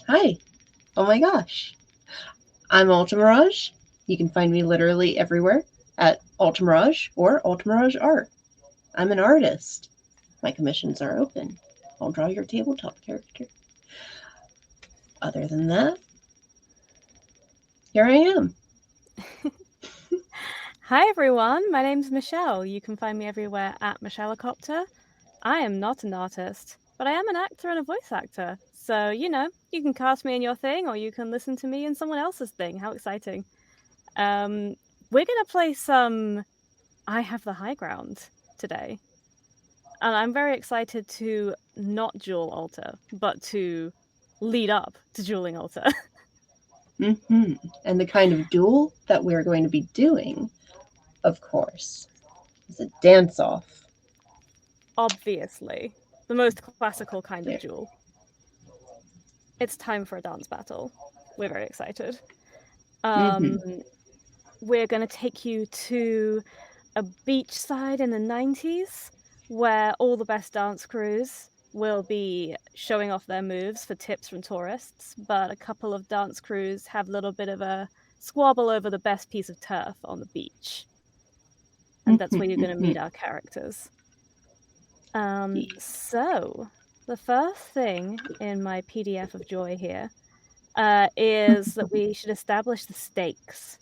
Hi. Oh my gosh. I'm Altamirage. You can find me literally everywhere at Altamirage or Altamirage Art. I'm an artist. My commissions are open. I'll draw your tabletop character. Other than that, here I am. Hi everyone, my name's Michelle. You can find me everywhere at Michellecopter. I am not an artist, but I am an actor and a voice actor. So, you can cast me in your thing or you can listen to me in someone else's thing. How exciting. Um, we're going to play some I Have the High Ground today. And I'm very excited to not duel alter, but to lead up to dueling alter. And the kind of duel that we're going to be doing, of course, is a dance-off. Obviously, the most classical kind of Yeah. duel. It's time for a dance battle. We're very excited. Um, we're going to take you to a beachside in the 90s where all the best dance crews will be showing off their moves for tips from tourists, but a couple of dance crews have a little bit of a squabble over the best piece of turf on the beach. And that's where you're going to meet our characters. So, the first thing in my PDF of joy here is that we should establish the stakes.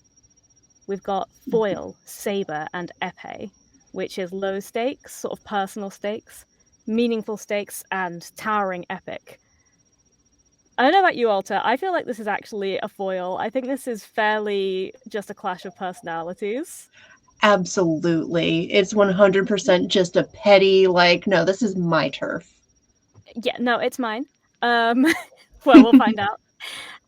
We've got foil, saber, and epee, which is low stakes, sort of personal stakes, meaningful stakes, and towering epic. I don't know about you, Alta. I feel like this is actually a foil. I think this is fairly just a clash of personalities. Absolutely. It's 100% just a petty, no, this is my turf. Yeah, no, it's mine. Well, we'll find out.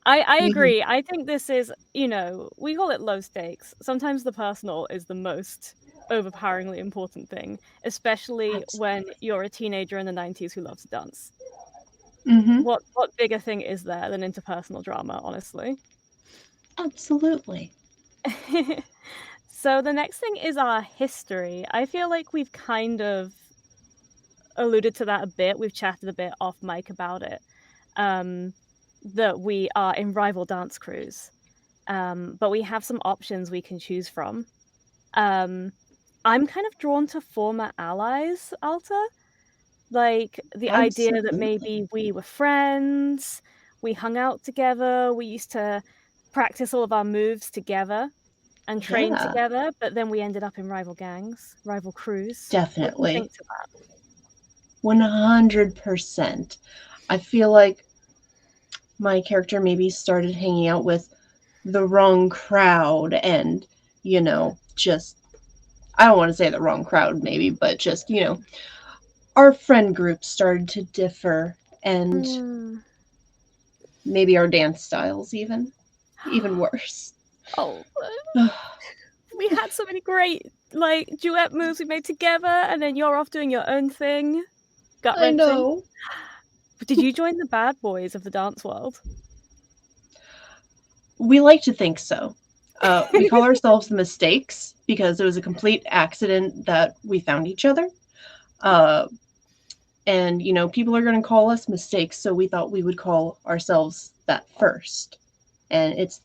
I agree. I think this is, we call it low stakes. Sometimes the personal is the most overpoweringly important thing, especially when you're a teenager in the 90s who loves to dance. What bigger thing is there than interpersonal drama, honestly? Absolutely. So the next thing is our history. I feel like we've kind of alluded to that a bit. We've chatted a bit off mic about it. That we are in rival dance crews. But we have some options we can choose from. I'm kind of drawn to former allies, Alta. Like the idea that maybe we were friends, we hung out together, we used to practice all of our moves together and train together, but then we ended up in rival gangs, rival crews. What do you Definitely. think to that? 100%. I feel like my character maybe started hanging out with the wrong crowd and, just, I don't want to say the wrong crowd maybe, but just, our friend group started to differ and maybe our dance styles even worse. Oh, we had so many great duet moves we made together, and then you're off doing your own thing. Gut I wrenching. know. Did you join the bad boys of the dance world? We like to think so. We call ourselves the Mistakes because it was a complete accident that we found each other. And, people are going to call us Mistakes, so we thought we would call ourselves that first. And it's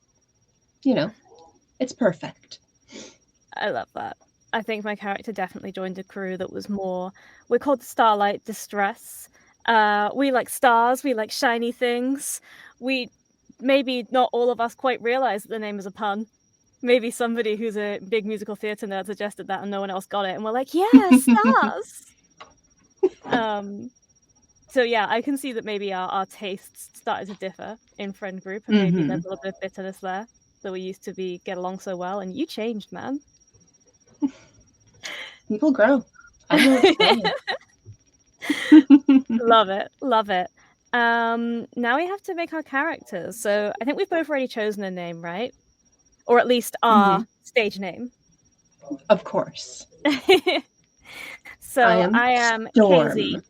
perfect. I love that. I think my character definitely joined a crew that was more, we're called the Starlight Distress. We like stars, we like shiny things. Maybe not all of us quite realize that the name is a pun. Maybe somebody who's a big musical theater nerd suggested that and no one else got it. And we're like, yeah, stars. So yeah, I can see that maybe our tastes started to differ in friend group, and maybe there's a little bit of bitterness there that we used to get along so well, and you changed, man. People grow. I know what to tell you. Love it, love it. Now we have to make our characters. So I think we've both already chosen a name, right? Or at least our stage name. Of course. So I am KZ. Storm.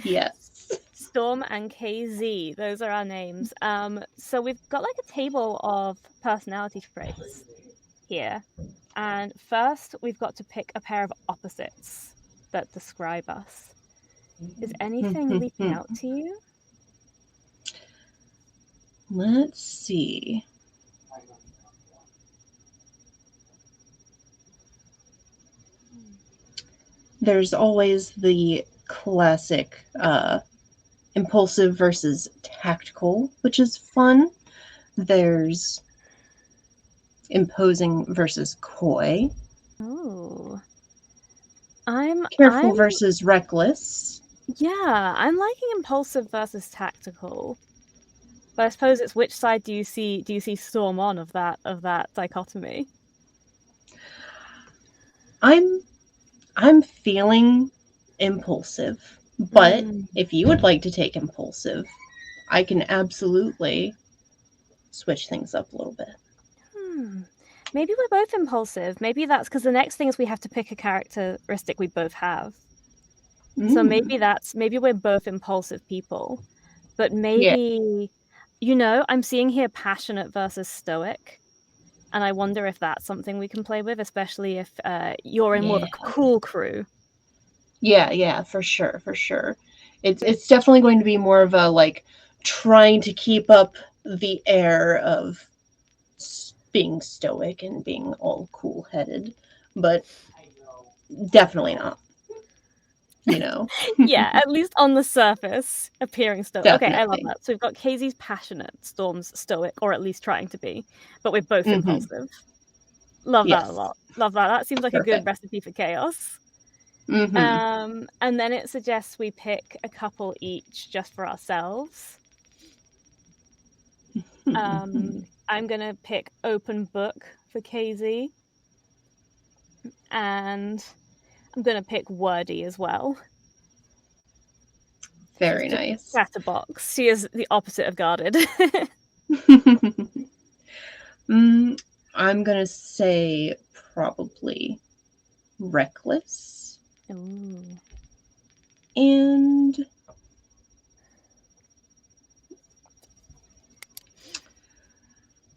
Yes. Storm and KZ. Those are our names. So we've got like a table of personality traits here. And first we've got to pick a pair of opposites that describe us. Is anything leaping out to you? Let's see. There's always the classic impulsive versus tactical, which is fun. There's imposing versus coy. Oh. Careful I'm versus reckless. yeah, I'm liking impulsive versus tactical. But I suppose it's which side do you see Storm on of that dichotomy? I'm feeling impulsive, but Mm. if you would like to take impulsive, I can absolutely switch things up a little bit. Maybe we're both impulsive. Maybe that's because the next thing is we have to pick a characteristic we both have. So maybe we're both impulsive people, but Yeah. maybe, I'm seeing here passionate versus stoic, and I wonder if that's something we can play with, especially if you're in more of Yeah. a cool crew. Yeah, for sure, for sure. It's definitely going to be more of a like trying to keep up the air of being stoic and being all cool-headed, but definitely not, you know. Yeah, at least on the surface, appearing stoic. Okay, I love Definitely. that. So we've got Casey's passionate, Storm's stoic, or at least trying to be, but we're both Mhm. impulsive. Love that a Yes. lot. Love that. That seems like a good Perfect. recipe for chaos. Mhm. And then it suggests we pick a couple each just for ourselves. I'm gonna pick open book for KZ, and I'm gonna pick wordy as well. She's Very just nice. chatterbox. She is the opposite of guarded. mm, I'm gonna say probably reckless Ooh. and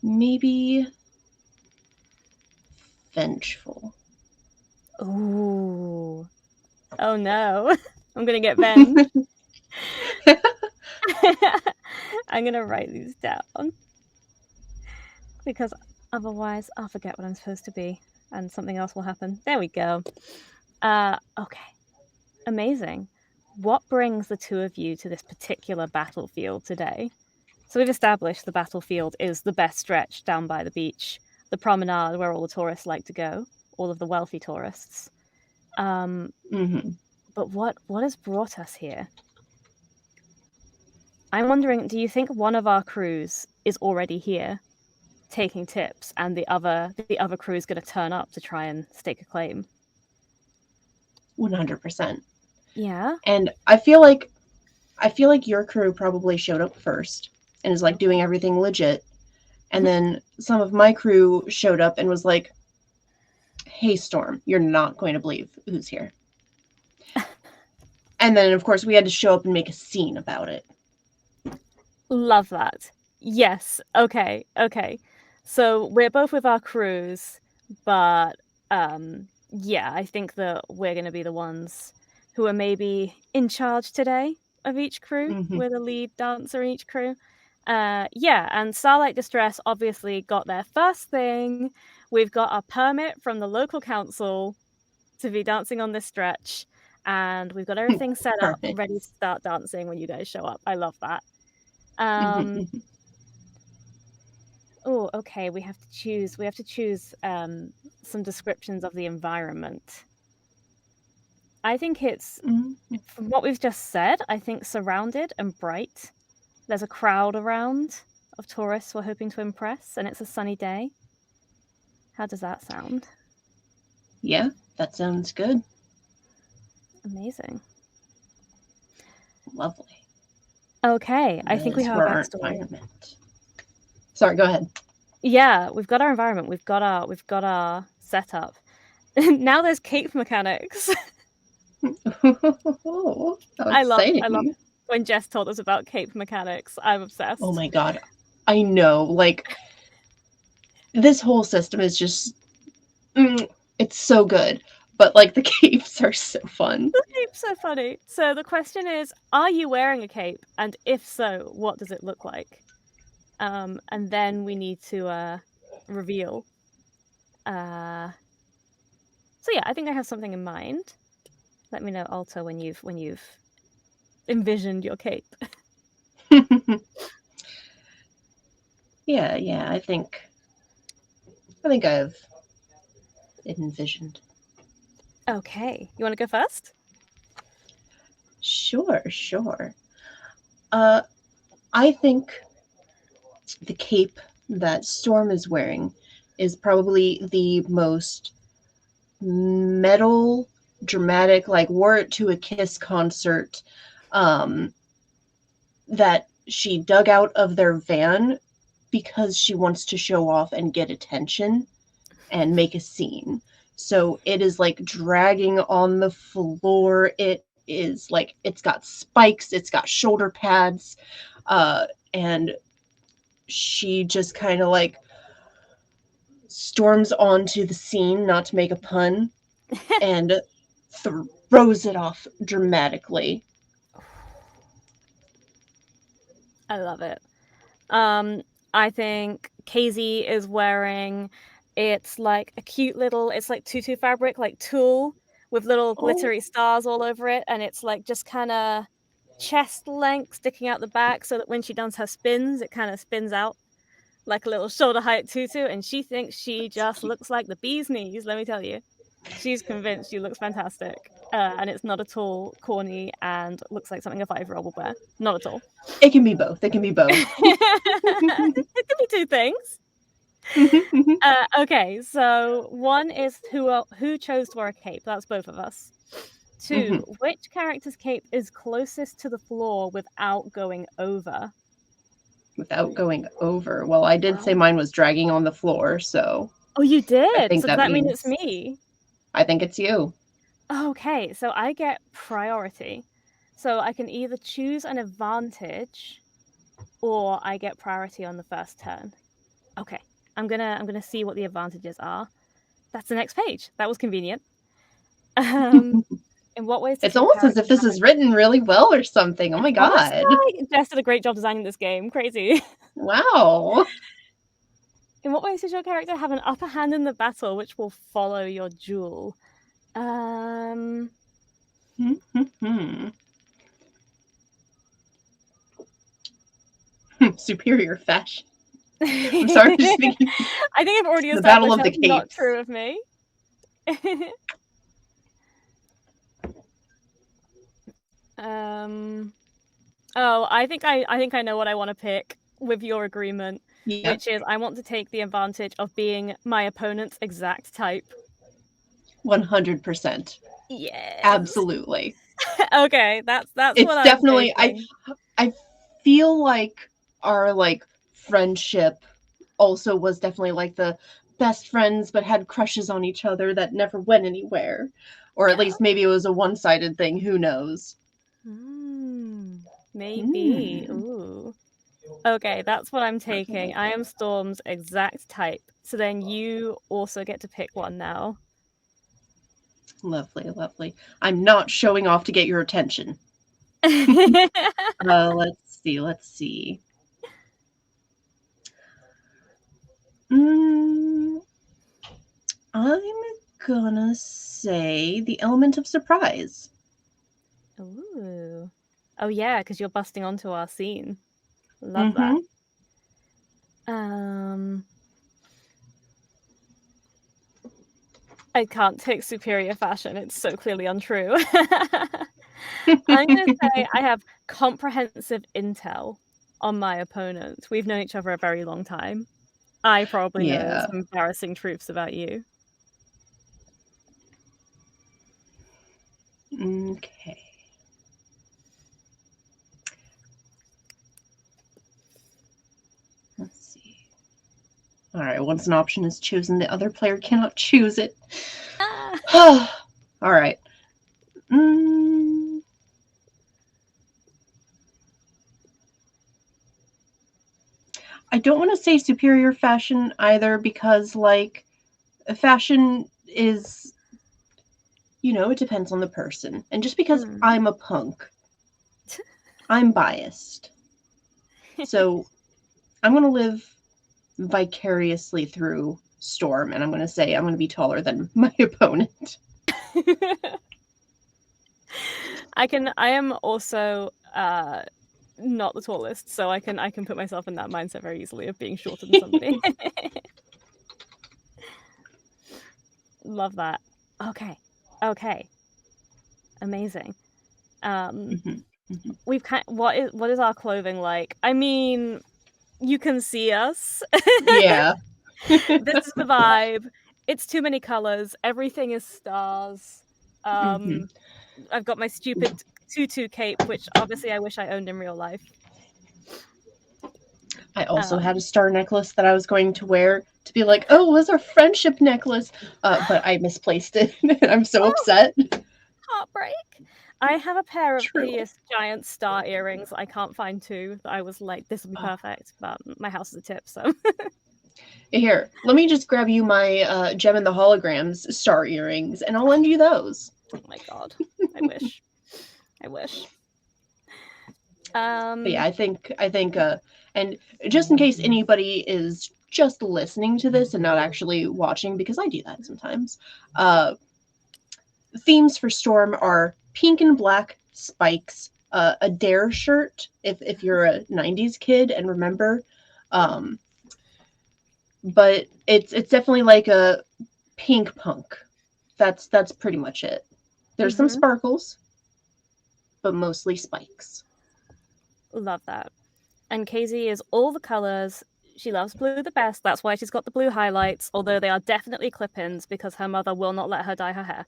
maybe vengeful. Ooh. Oh no. I'm gonna get venged. I'm gonna write these down because otherwise I'll forget what I'm supposed to be and something else will happen. There we go. Okay. Amazing. What brings the two of you to this particular battlefield today? So we've established the battlefield is the best stretch down by the beach, the promenade where all the tourists like to go, all of the wealthy tourists. Mm-hmm. But what has brought us here? I'm wondering, do you think one of our crews is already here taking tips and the other crew is going to turn up to try and stake a claim? 100%. Yeah. And I feel like your crew probably showed up first and is like doing everything legit. And then some of my crew showed up and was like, "Hey Storm, you're not going to believe who's here." And then of course we had to show up and make a scene about it. Love that. Yes. Okay. Okay. So we're both with our crews, but yeah, I think that we're going to be the ones who are maybe in charge today of each crew. Mm-hmm. We're the lead dancer in each crew. Yeah, and Starlight Distress obviously got their first thing. We've got a permit from the local council to be dancing on this stretch, and we've got everything set up, Perfect. ready to start dancing when you guys show up. I love that. Mm-hmm. Oh, okay. We have to choose. We have to choose some descriptions of the environment. I think it's Mm-hmm. from what we've just said. I think surrounded and bright. There's a crowd around of tourists we're hoping to impress, and it's a sunny day. How does that sound? Yeah, that sounds good. Amazing. Lovely. Okay, I think we That's have for a our backstory. environment. Sorry, go ahead. Yeah, we've got our environment. We've got our setup. Now there's cape mechanics. Oh, how I love exciting. when Jess told us about cape mechanics. I'm Oh obsessed. my god. I know. Like, this whole system is just. It's so good. But, like, the capes are so fun. The cape's so funny. So the question is, are you wearing a cape? And if so, what does it look like? And then we need to reveal. So yeah, I think I have something in mind. Let me know, Alta, when you've envisioned your cape. Yeah, I think I've envisioned. Okay, you want to go first? Sure. I think the cape that Storm is wearing is probably the most metal, dramatic, like wore it to a Kiss concert, um, that she dug out of their van because she wants to show off and get attention and make a scene. So it is like dragging on the floor. It is like it's got spikes, it's got shoulder pads, and she just kind of like storms onto the scene, not to make a pun, and throws it off dramatically. I love it. I think Casey is wearing, it's like a cute little, it's like tutu fabric, like tulle with little glittery Oh, stars all over it, and it's like just kind of chest length sticking out the back, so that when she does her spins, it kind of spins out like a little shoulder height tutu, and she thinks she that's just cute. looks like the bee's knees. Let me tell you, she's convinced she looks fantastic, and it's not at all corny and looks like something a 5-year-old would wear. Not at all. It can be both. It can be both. It could be two things. Okay, so one is who chose to wear a cape. That's both of us. Two, which character's cape is closest to the floor without going over? Without going over. Well, I did say mine was dragging on the floor, so Oh, you I did? think So does that that mean it's means me? I think it's you. Okay, so I get priority. So I can either choose an advantage or I get priority on the first turn. Okay. I'm gonna see what the advantages are. That's the next page. That was convenient. In what ways does It's your almost as character if this have is written really well or something. Oh my honestly, god. Jess did a great job designing this game. Crazy. Wow. In what ways does your character have an upper hand in the battle which will follow your duel? Um Superior fashion. I'm sorry, I'm just thinking I think I've already the Battle established of the that's not Capes. true of me. Oh, I think I know what I want to pick with your agreement, Yeah, which is I want to take the advantage of being my opponent's exact type. 100%. Yes. Absolutely. Okay, that's what It's I'm definitely taking. I feel like our like friendship also was definitely like the best friends but had crushes on each other that never went anywhere. Or at Yeah. least maybe it was a one-sided thing, who knows. Maybe. Mm. Ooh. Okay, that's what I'm taking. I am Storm's exact type. So then you also get to pick one now. Lovely. I'm not showing off to get your attention. Let's see. Mm, I'm gonna say the element of surprise. Ooh. Oh yeah, because you're busting onto our scene. Love that. Mm-hmm. I can't take superior fashion. It's so clearly untrue. I'm gonna say I have comprehensive intel on my opponent. We've known each other a very long time. I probably know Yeah. some embarrassing truths about you. Okay. Let's see. All right. Once an option is chosen, the other player cannot choose it. All right. I don't want to say superior fashion either because, like, fashion is, it depends on the person. And just because I'm a punk, I'm biased. So I'm going to live vicariously through Storm, and I'm going to say I'm going to be taller than my opponent. I am also not the tallest, so I can put myself in that mindset very easily of being shorter than somebody. Love that. Okay. Amazing. We've what is our clothing like? I mean, you can see us. Yeah. This is the vibe. It's too many colors. Everything is stars. I've got my stupid tutu cape, which obviously I wish I owned in real life. I also had a star necklace that I was going to wear to be like, oh, it was our friendship necklace. But I misplaced it. And I'm so upset. Heartbreak. I have a pair of True. hideous giant star earrings I can't find too. That I was like, this will be perfect, but my house is a tip, so. Here, let me just grab you my Gem and the Holograms star earrings, and I'll lend you those. Oh my god. I wish. I wish. But yeah, I think, and just in case anybody is just listening to this and not actually watching, because I do that sometimes, themes for Storm are pink and black spikes, a Dare shirt, if you're a 90s kid and remember, but it's definitely like a pink punk. That's pretty much it. There's some sparkles, but mostly spikes. Love that. And Casey is all the colors. She loves blue the best. That's why she's got the blue highlights, although they are definitely clip-ins because her mother will not let her dye her hair.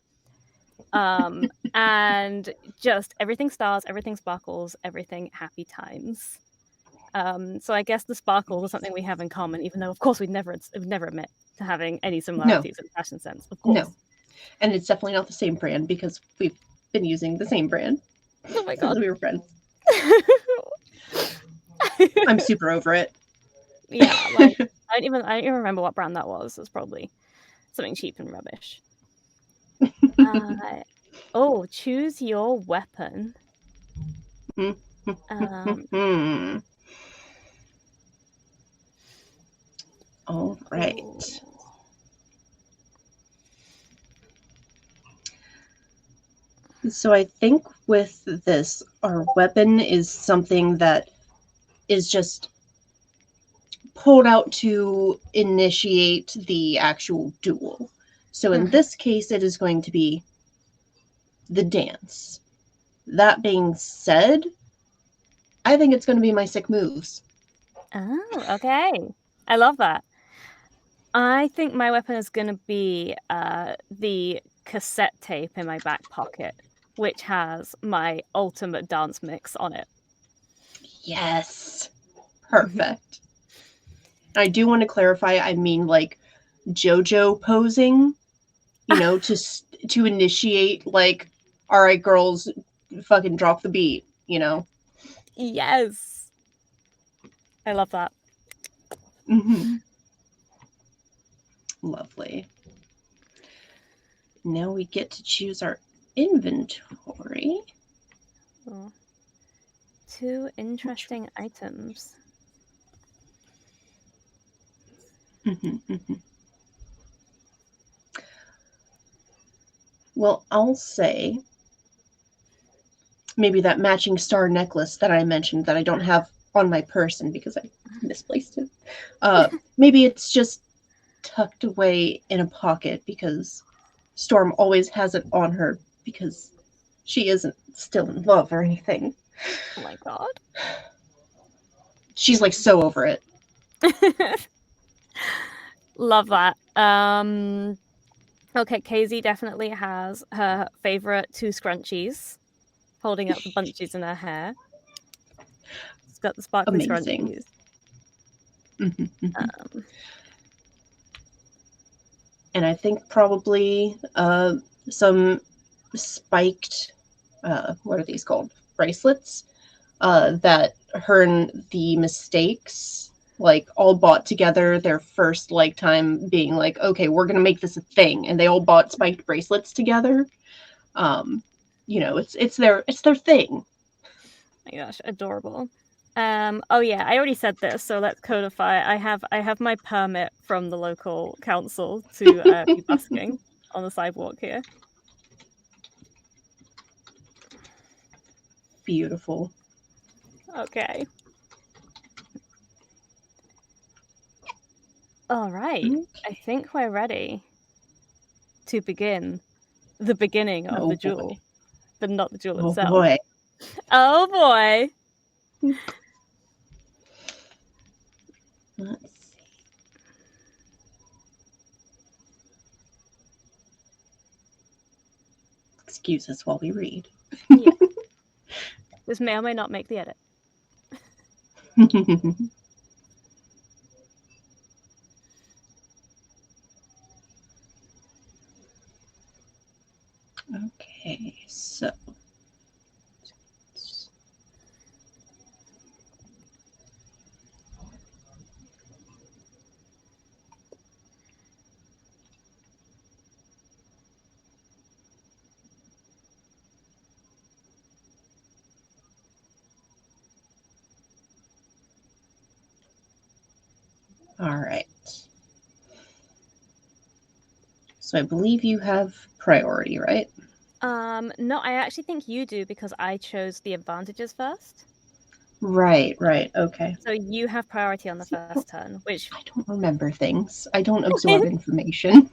And just everything stars, everything sparkles, everything happy times. So I guess the sparkles are something we have in common, even though, of course, we'd never admit to having any similarities in fashion sense, of course. No. And it's definitely not the same brand because we've been using the same brand. Oh my god. We were friends. I'm super over it. Yeah, like I don't even remember what brand that was. It's probably something cheap and rubbish. Choose your weapon. All right. So I think with this, our weapon is something that is just pulled out to initiate the actual duel. So in this case, it is going to be the dance. That being said, I think it's going to be my sick moves. Oh, okay. I love that. I think my weapon is going to be the cassette tape in my back pocket, which has my ultimate dance mix on it. Yes. Perfect. I do want to clarify, I mean like JoJo posing, to initiate like, all right, girls, fucking drop the beat, Yes. I love that. Lovely. Now we get to choose our inventory. Oh. 2 interesting items. Well, I'll say maybe that matching star necklace that I mentioned that I don't have on my person because I misplaced it. Maybe it's just tucked away in a pocket because Storm always has it on her because she isn't still in love or anything. Oh my god. She's like so over it. Love that. Okay, Casey definitely has her favorite 2 scrunchies, holding up the bunches in her hair. It's got the sparkly scrunchies. And I think probably some spiked, what are these called? Bracelets that her and the Mistakes like all bought together their first like time being like, okay, we're gonna make this a thing, and they all bought spiked bracelets together. It's their thing. My gosh, adorable. Oh yeah, I already said this, so let's codify. I have my permit from the local council to be busking on the sidewalk here. Beautiful. Okay. All right. Okay. I think we're ready to begin the beginning of Oh the boy. duel, but not the duel Oh itself. boy. Oh boy. Let's see. Excuse us while we read. Yeah. This may or may not make the edit. Okay, so all right. So I believe you have priority, right? No, I actually think you do because I chose the advantages first. Right, right. Okay. So you have priority on the See, first turn, which I don't remember things. I don't absorb information.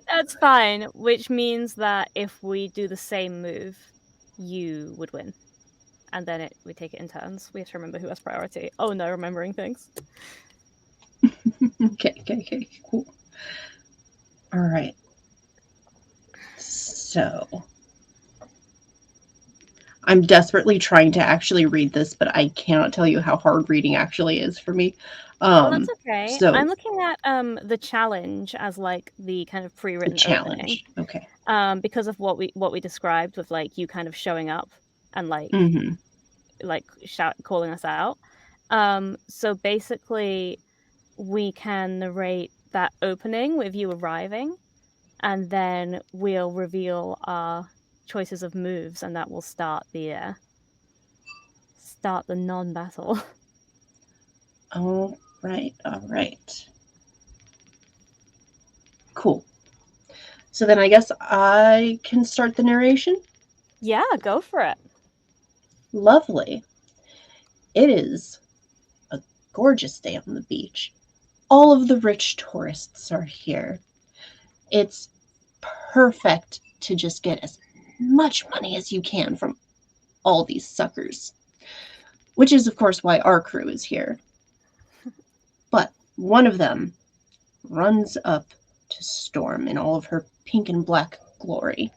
that's fine, which means that if we do the same move, you would win. And then we take it in turns. We have to remember who has priority. Oh no, remembering things. Okay, cool. All right. So I'm desperately trying to actually read this, but I cannot tell you how hard reading actually is for me. Oh, that's okay. So I'm looking at the challenge as like the kind of the pre-written opening. challenge. Okay. Because of what we described with like you kind of showing up and Mm-hmm. calling us out. So basically we can narrate that opening with you arriving, and then we'll reveal our choices of moves, and that will start the non-battle. All right, all right. Cool. So then I guess I can start the narration. Yeah, go for it. Lovely. It is a gorgeous day on the beach. All of the rich tourists are here. It's perfect to just get as much money as you can from all these suckers. Which is, of course, why our crew is here. But one of them runs up to Storm in all of her pink and black glory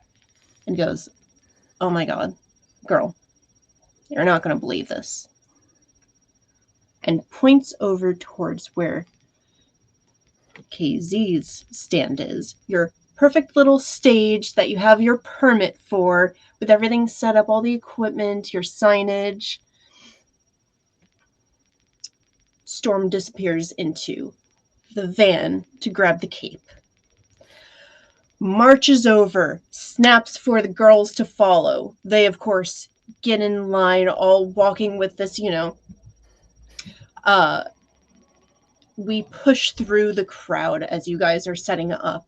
and goes, "Oh my god, girl, you're not going to believe this." And points over towards where KZ's stand is. Your perfect little stage that you have your permit for, with everything set up, all the equipment, your signage. Storm disappears into the van to grab the cape. Marches over, snaps for the girls to follow. They, of course, get in line, all walking with this, we push through the crowd as you guys are setting up,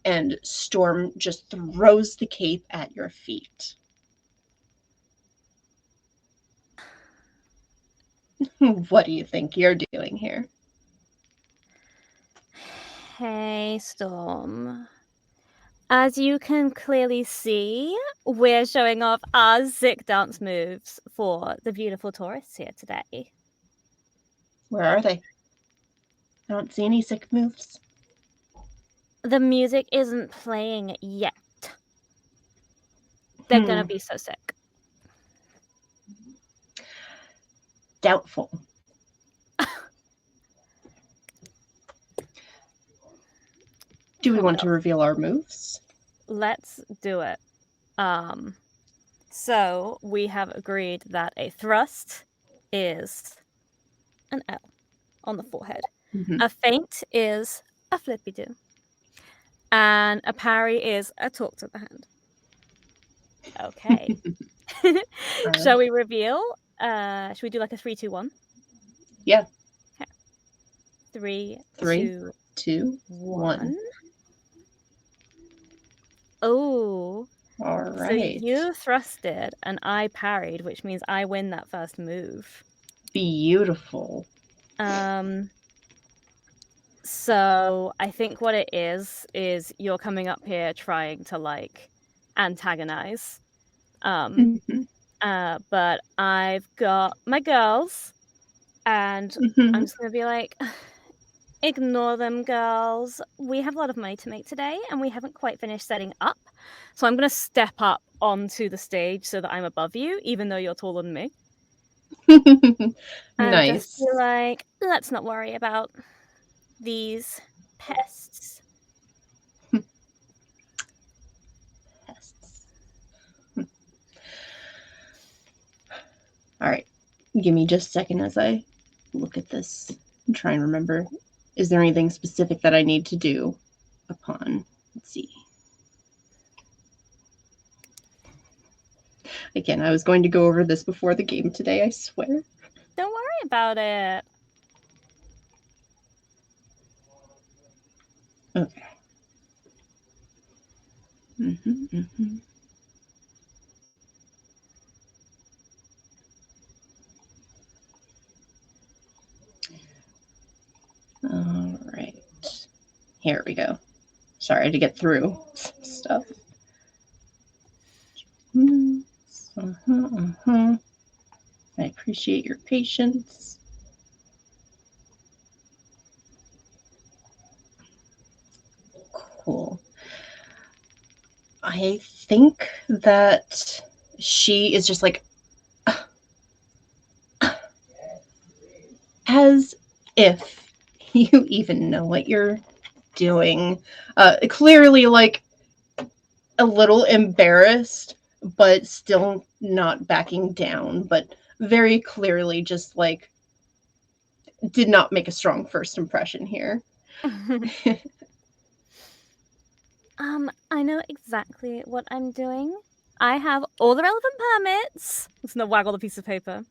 and Storm just throws the cape at your feet. What do you think you're doing here? Hey, Storm. As you can clearly see, we're showing off our Zik dance moves for the beautiful tourists here today. Where are they? I don't see any sick moves. The music isn't playing yet. They're gonna be so sick. Doubtful. Do we want to reveal our moves? Let's do it. So we have agreed that a thrust is an L on the forehead. Mm-hmm. A feint is a flippy-do. And a parry is a talk to the hand. Okay. Shall we reveal? Should we do like a 3, 2, 1? Yeah. Okay. 3, 3, 2, 2, 1. 1. Oh. All So right. you thrusted and I parried, which means I win that first move. Beautiful. So I think what it is you're coming up here trying to like antagonize. But I've got my girls and I'm just gonna be like, ignore them, girls. We have a lot of money to make today and we haven't quite finished setting up. So I'm gonna step up onto the stage so that I'm above you, even though you're taller than me. And just be Nice. like, let's not worry about these pests. Pests. All right. Give me just a second as I look at this and try and remember. Is there anything specific that I need to do upon? Let's see. Again, I was going to go over this before the game today, I swear. Don't worry about it. Okay. All right. Here we go. Sorry to get through some stuff. I appreciate your patience. Cool. I think that she is just like, as if you even know what you're doing. Clearly, like, a little embarrassed, but still not backing down, but very clearly just like did not make a strong first impression here. I know exactly what I'm doing. I have all the relevant permits. I'm just gonna waggle the piece of paper.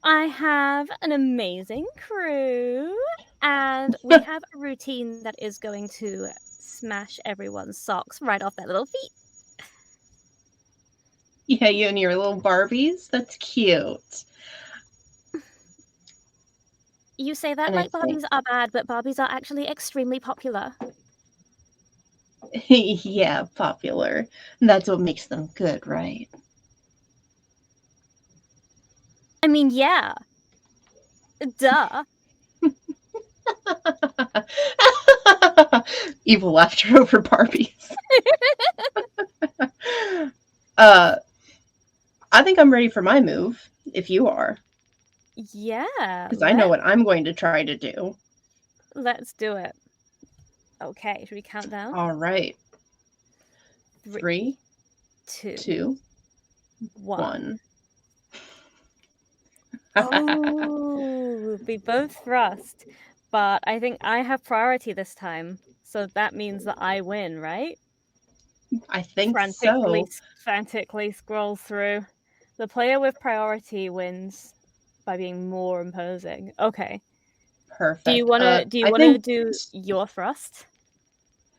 I have an amazing crew, and we have a routine that is going to smash everyone's socks right off their little feet. Yeah, you and your little Barbies. That's cute. You say that And like I think, Barbies are bad, but Barbies are actually extremely popular. yeah, popular. That's what makes them good, right? I mean, yeah. Duh. Evil laughter over Barbies. uh, I think I'm ready for my move, if you are. Yeah, Because I know what I'm going to try to do. let's do it. Okay, should we count down? All right. 3, 3, 2, 2, 1. 1. Oh, we both thrust, but I think I have priority this time, so that means that I win, right? I think so. Frantically scroll through. The player with priority wins by being more imposing. Okay. Perfect. Do you I wanna think, do your thrust?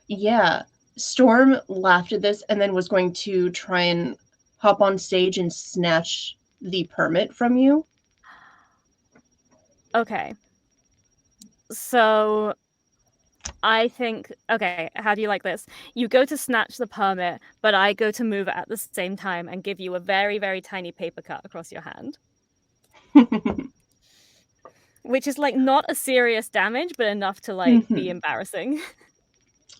yeah, Storm laughed at this and then was going to try and hop on stage and snatch the permit from you. Okay. So I think, okay, how do you like this? You go to snatch the permit, but I go to move it at the same time and give you a very, very tiny paper cut across your hand. Which is like not a serious damage, but enough to like be embarrassing.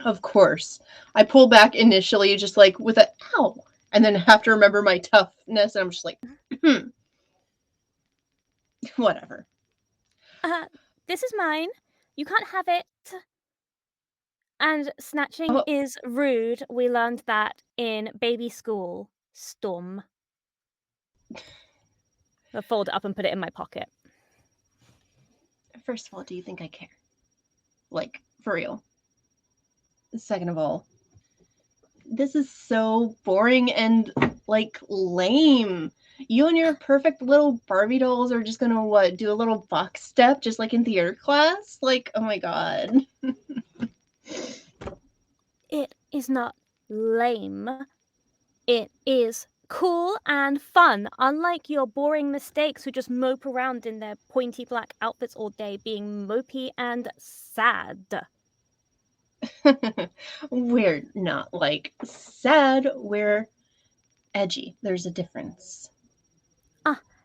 Of course. I pull back initially, just like with a ow, and then have to remember my toughness, and I'm just like, whatever. This is mine. You can't have it. And snatching Oh, is rude. We learned that in baby school. Storm. I'll fold it up and put it in my pocket. first of all, do you think I care? Like, for real. Second of all, this is so boring and like lame. You and your perfect little Barbie dolls are just gonna what? Do a little box step just like in theater class? Like, oh my god. It is not lame. It is cool and fun, unlike your boring mistakes who just mope around in their pointy black outfits all day being mopey and sad. We're not like sad, we're edgy. There's a difference.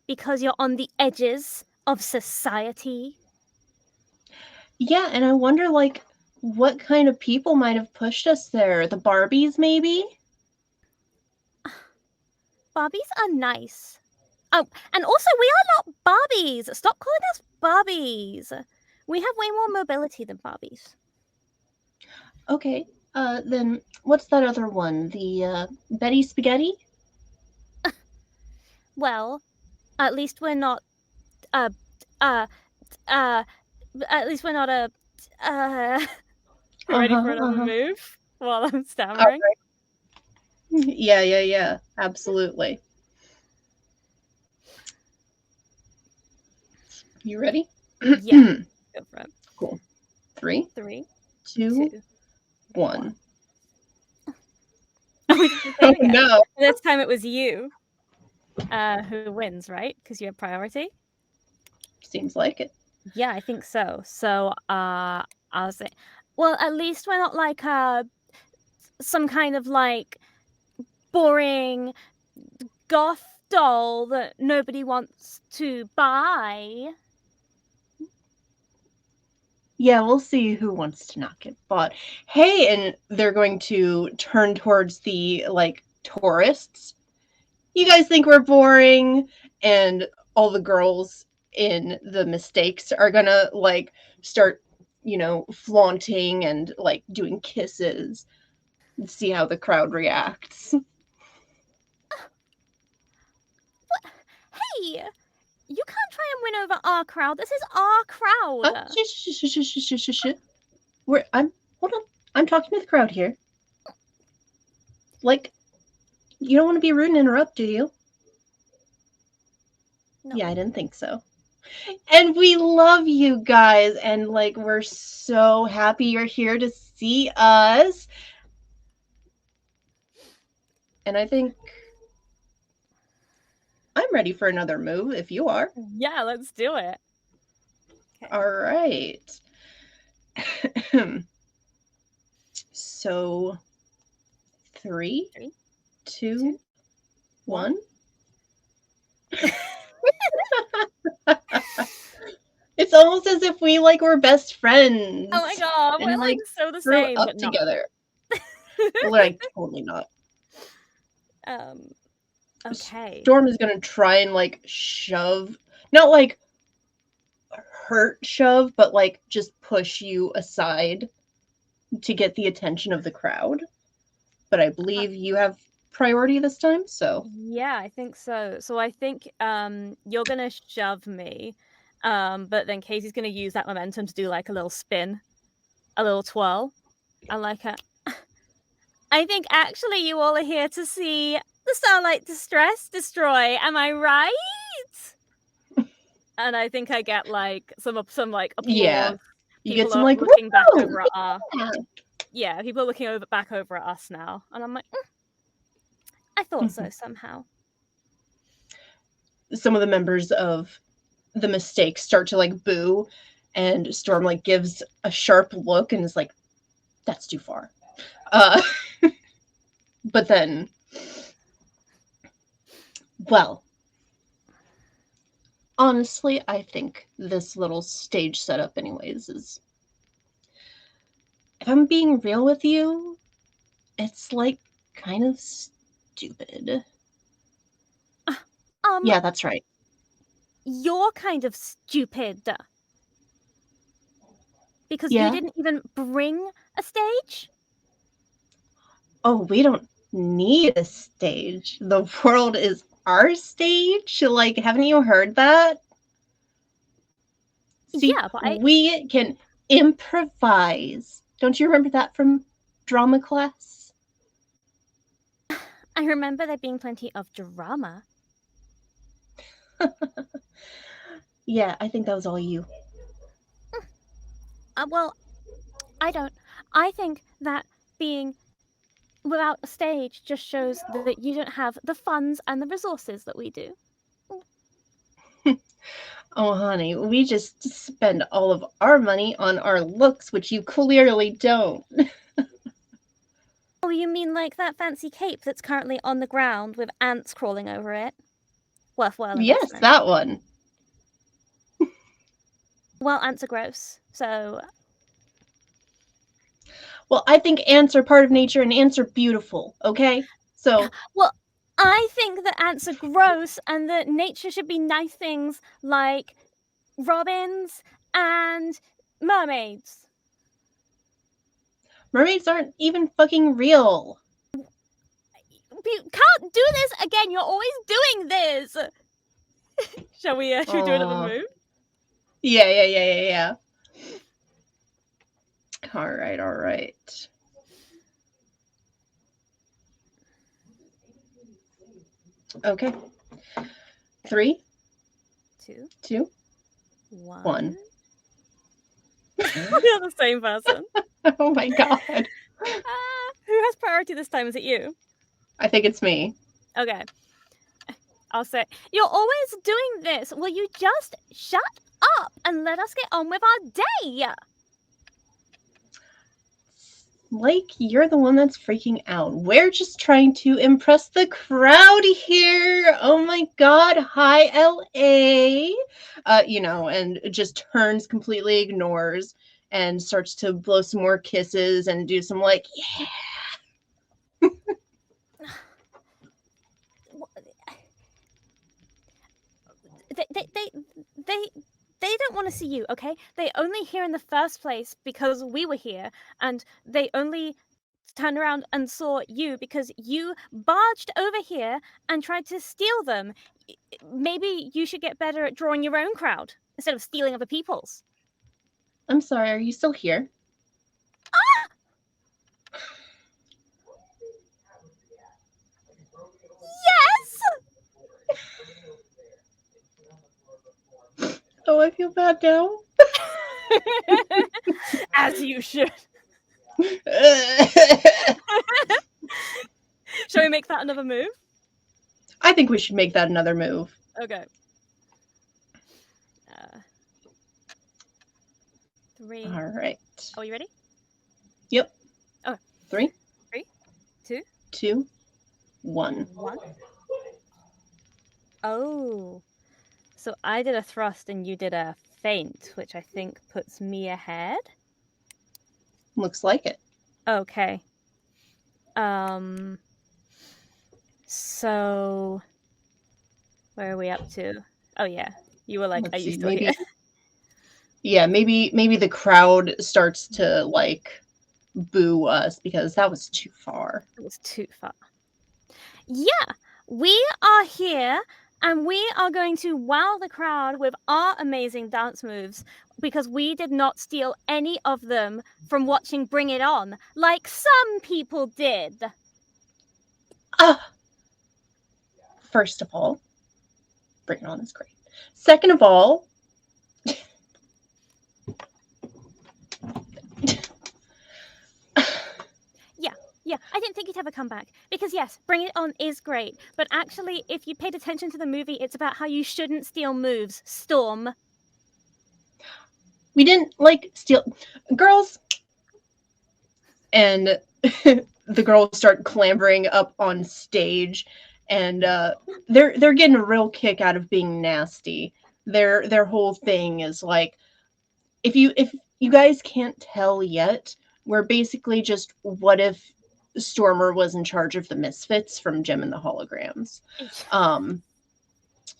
Because you're on the edges of society. Yeah, and I wonder like what kind of people might have pushed us there? The Barbies maybe? Barbies are nice. Oh, and also we are not Barbies. Stop calling us Barbies. We have way more mobility than Barbies. Okay. Then what's that other one? The Betty Spaghetti? Well, at least we're not uh uh at least we're not ready for another move while I'm stammering. Right. Yeah. Absolutely. You ready? Yeah. Go for it. Cool. 3, 3, 2, 2, 1. Oh No. This time it was you who wins, right? Because you have priority. Seems like it. Yeah, I think so. So I'll say, well, at least we're not like some kind of like boring goth doll that nobody wants to buy. Yeah, we'll see who wants to not get bought. Hey, and they're going to turn towards the like tourists. You guys think we're boring, and all the girls in the mistakes are gonna like start, flaunting and like doing kisses and see how the crowd reacts. What? Hey, you can't try and win over our crowd. This is our crowd. Hold on. I'm talking to the crowd here. Like, you don't want to be rude and interrupt, do you? No. Yeah, I didn't think so. And we love you guys, and like we're so happy you're here to see us. And I think I'm ready for another move if you are. Yeah, let's do it. Okay. All right. So 3, 2, 1. It's almost as if we like were best friends. Oh my god, we're like so the same, up but together. Well, like totally not. Okay. Storm is gonna try and like shove, not like hurt shove, but like just push you aside to get the attention of the crowd. But I believe you have priority this time, so yeah, I think so. So I think you're gonna shove me, but then Casey's gonna use that momentum to do like a little spin, a little twirl. I like it. I think actually you all are here to see the Starlight Distress destroy. Am I right? And I think I get like some like applause. Yeah. You people get some are like looking back over at people are looking back over at us now, and I'm like, I thought so somehow. Some of the members of the mistake start to like boo, and Storm like gives a sharp look and is like, "That's too far." But then, well, honestly, I think this little stage setup, anyways, is. If I'm being real with you, it's like kind of stupid. Yeah, that's right. You're kind of stupid. Because you didn't even bring a stage? Oh, we don't need a stage. The world is our stage. Like, haven't you heard that? See, yeah, but we can improvise. Don't you remember that from drama class? I remember there being plenty of drama. Yeah, I think that was all you. Well, I don't. I think that being without a stage just shows that you don't have the funds and the resources that we do. Oh, honey, we just spend all of our money on our looks, which you clearly don't. Oh, you mean like that fancy cape that's currently on the ground with ants crawling over it? Worthwhile Yes, investment. that one. Well, ants are gross, so. Well, I think ants are part of nature and ants are beautiful, okay? So. Well, I think that ants are gross and that nature should be nice things like robins and mermaids. Mermaids aren't even fucking real. You can't do this again. You're always doing this. Shall we do another move? Yeah. All right. Okay. 3, 2, 1. You're the same person. Oh my god. Who has priority this time? Is it you? I think it's me. Okay. I'll say, you're always doing this. Will you just shut up and let us get on with our day? Like you're the one that's freaking out. We're just trying to impress the crowd here. Oh my god, hi LA. And just turns, completely ignores, and starts to blow some more kisses and do some like, yeah. They don't want to see you, okay? They only here in the first place because we were here, and they only turned around and saw you because you barged over here and tried to steal them. Maybe you should get better at drawing your own crowd instead of stealing other people's. I'm sorry, are you still here? Yes! Oh, I feel bad now. As you should. Shall we make that another move? I think we should make that another move. Okay. 3. All right. Are you ready? Yep. Oh. 3, 2, 1. Oh. So I did a thrust and you did a feint, which I think puts me ahead. Looks like it. Okay. So where are we up to? Oh yeah. You were like, are you still here? Yeah, maybe the crowd starts to like boo us because that was too far. It was too far. Yeah, we are here and we are going to wow the crowd with our amazing dance moves because we did not steal any of them from watching Bring It On like some people did. First of all, Bring It On is great. Second of all, Yeah, I didn't think you'd have a comeback. Because yes, Bring It On is great. But actually, if you paid attention to the movie, it's about how you shouldn't steal moves. Storm. We didn't steal. Girls. And the girls start clambering up on stage, and they're getting a real kick out of being nasty. Their whole thing is like, if you guys can't tell yet, we're basically just what if Stormer was in charge of the Misfits from Gem and the Holograms.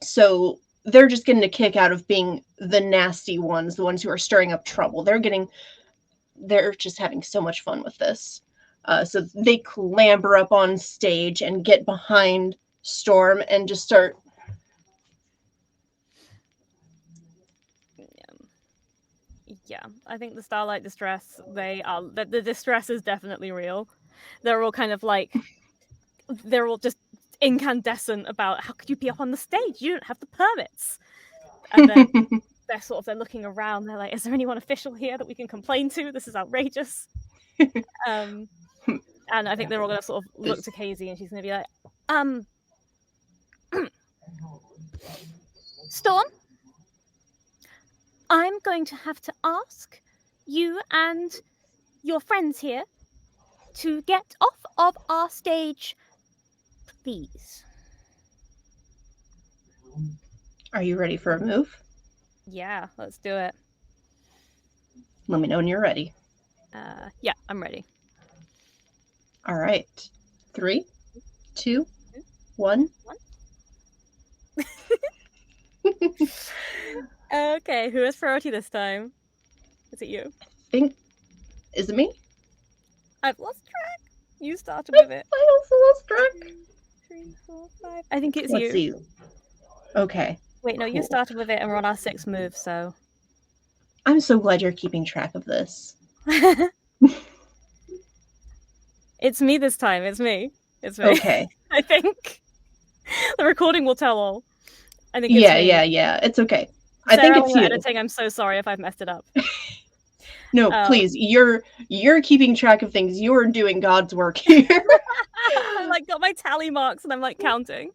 So they're just getting a kick out of being the nasty ones, the ones who are stirring up trouble. They're just having so much fun with this. So they clamber up on stage and get behind Storm and just start. Yeah, I think the Starlight Distress, the distress is definitely real. They're all kind of like, they're all just incandescent about how could you be up on the stage? You don't have the permits. And then they're looking around. They're like, is there anyone official here that we can complain to? This is outrageous. And I think they're all going to sort of look to Casey, and she's going to be like, Storm, I'm going to have to ask you and your friends here to get off of our stage, please. Are you ready for a move? Yeah, let's do it. Let me know when you're ready. Yeah, I'm ready. All right. 3, 2, 1. Okay, who has priority this time? Is it you? Is it me? I've lost track. You started with it. I also lost track. 2, 3, 4, 5. I think it's Let's you. see. Okay. Wait, no, cool. You started with it, and we're on our 6th move, so. I'm so glad you're keeping track of this. It's me this time. It's me. Okay. I think the recording will tell all. I think it's me. Yeah. It's okay. Sarah, I think it's you. Editing. I'm so sorry if I've messed it up. No, please. You're keeping track of things. You're doing God's work here. I like got my tally marks and I'm like counting.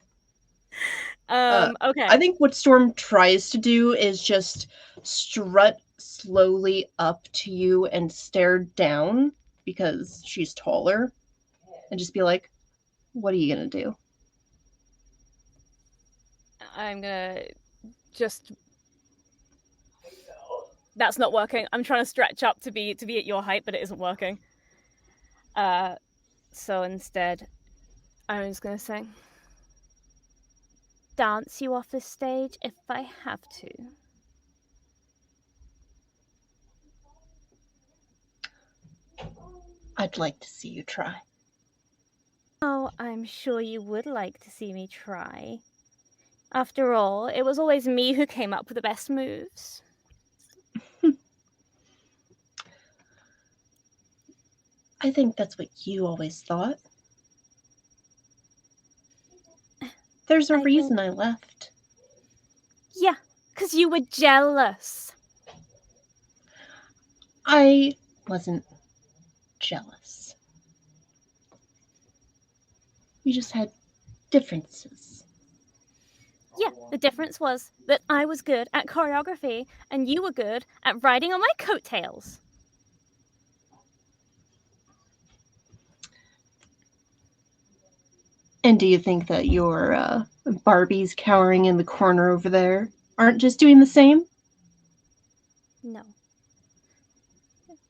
Okay. I think what Storm tries to do is just strut slowly up to you and stare down because she's taller and just be like, what are you going to do? I'm gonna just. That's not working. I'm trying to stretch up to be at your height, but it isn't working. So instead, I'm just gonna sing. Dance you off the stage if I have to. I'd like to see you try. Oh, I'm sure you would like to see me try. After all, it was always me who came up with the best moves. I think that's what you always thought. There's a reason I left. Yeah, because you were jealous. I wasn't jealous. We just had differences. Yeah, the difference was that I was good at choreography and you were good at riding on my coattails. And do you think that your Barbies cowering in the corner over there aren't just doing the same? No.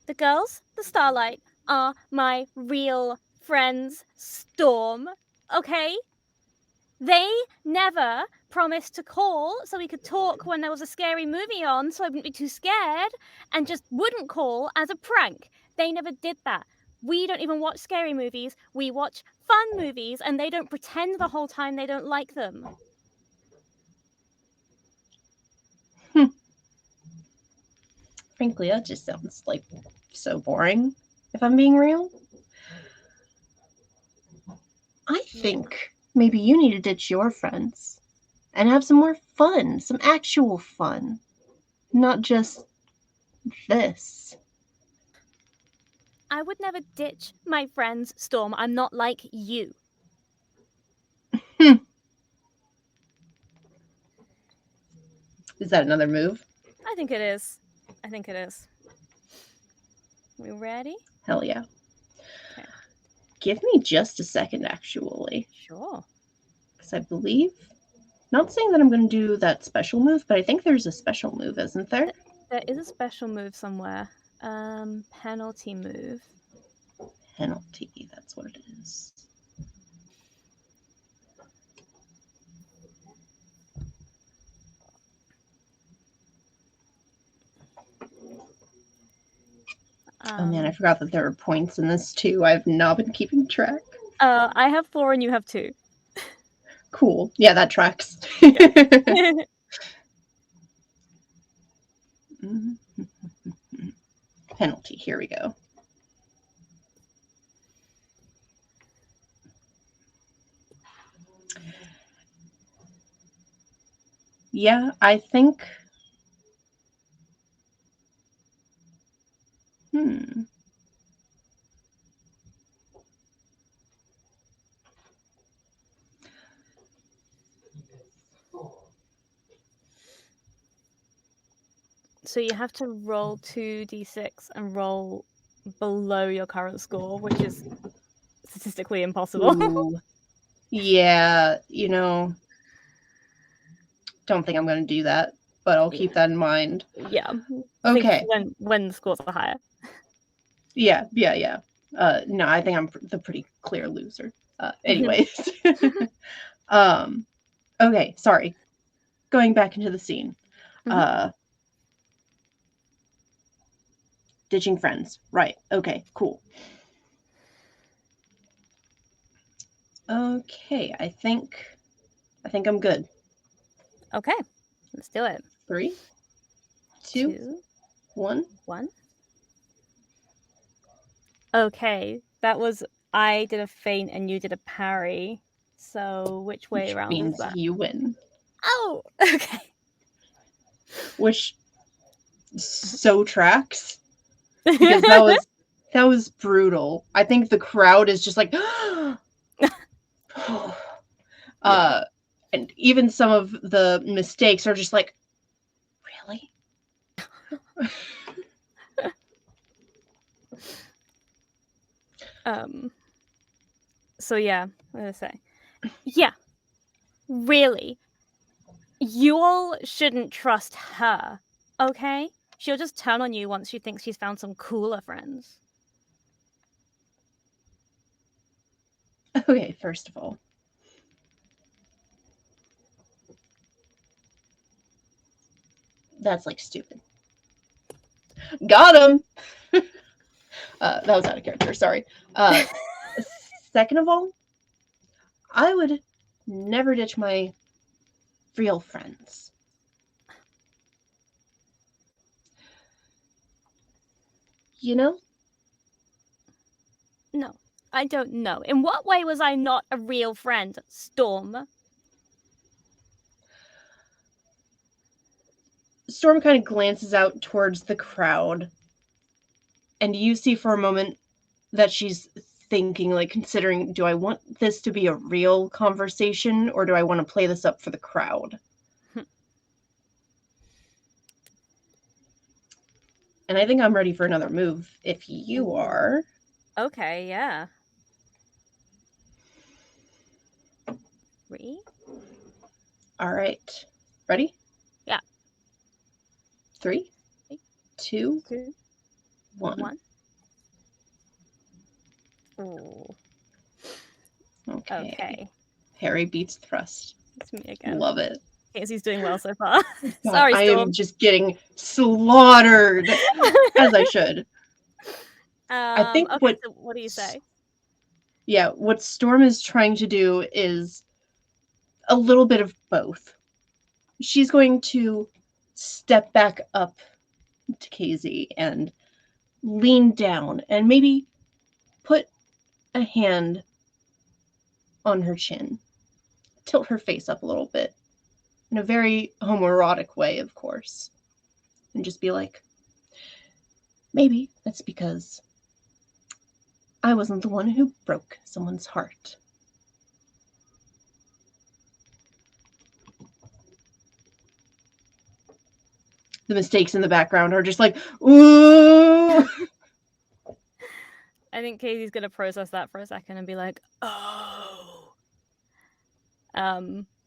The girls, the Starlight, are my real friends, Storm, okay? They never promised to call so we could talk when there was a scary movie on so I wouldn't be too scared, and just wouldn't call as a prank. They never did that. We don't even watch scary movies. We watch fun movies, and they don't pretend the whole time they don't like them. Frankly, that just sounds like so boring, if I'm being real. I think maybe you need to ditch your friends and have some more fun, some actual fun, not just this. I would never ditch my friends, Storm. I'm not like you. Is that another move? I think it is. We ready? Hell yeah. Okay. Give me just a second, actually. Sure. Because I believe, not saying that I'm going to do that special move, but I think there's a special move, isn't there? There is a special move somewhere. Penalty move. Penalty, that's what it is. Oh man, I forgot that there are points in this too. I've not been keeping track. I have 4 and you have 2. Cool. Yeah, that tracks. Penalty. Here we go. Yeah, I think. Hmm. So you have to roll 2d6 and roll below your current score, which is statistically impossible. Ooh. Yeah, don't think I'm going to do that, but I'll keep that in mind. Yeah. Okay. When the scores are higher. Yeah. No, I think I'm the pretty clear loser. Anyways. Okay, sorry. Going back into the scene. Ditching friends. Right. Okay, cool. Okay, I think I'm good. Okay, let's do it. 3, 2, 1. 1. Okay, that was I did a feint and you did a parry. So which way around is Means that? you win. Oh, okay. Which so tracks because that was brutal. I think the crowd is just like Yeah. And even some of the mistakes are just like, really? So yeah, I'm gonna say, yeah, really, you all shouldn't trust her, okay? She'll just turn on you once she thinks she's found some cooler friends. Okay, first of all, that's like stupid. Got him. That was out of character. Sorry. Second of all, I would never ditch my real friends. You know? No, I don't know. In what way was I not a real friend, Storm? Storm kind of glances out towards the crowd, and you see for a moment that she's thinking, like, considering, do I want this to be a real conversation or do I want to play this up for the crowd? And I think I'm ready for another move if you are. Okay, yeah. 3? All right. Ready? Yeah. 3, 2, 2, 1. 1. Ooh. Okay. Harry beats thrust. It's me again. Love it. Casey's doing well so far. God, Sorry, I Storm. am just getting slaughtered, as I should. I think okay, so what do you say? Yeah, what Storm is trying to do is a little bit of both. She's going to step back up to Casey and lean down and maybe put a hand on her chin, tilt her face up a little bit in a very homoerotic way, of course, and just be like, maybe that's because I wasn't the one who broke someone's heart. The mistakes in the background are just like, ooh. I think Casey's gonna process that for a second and be like, oh.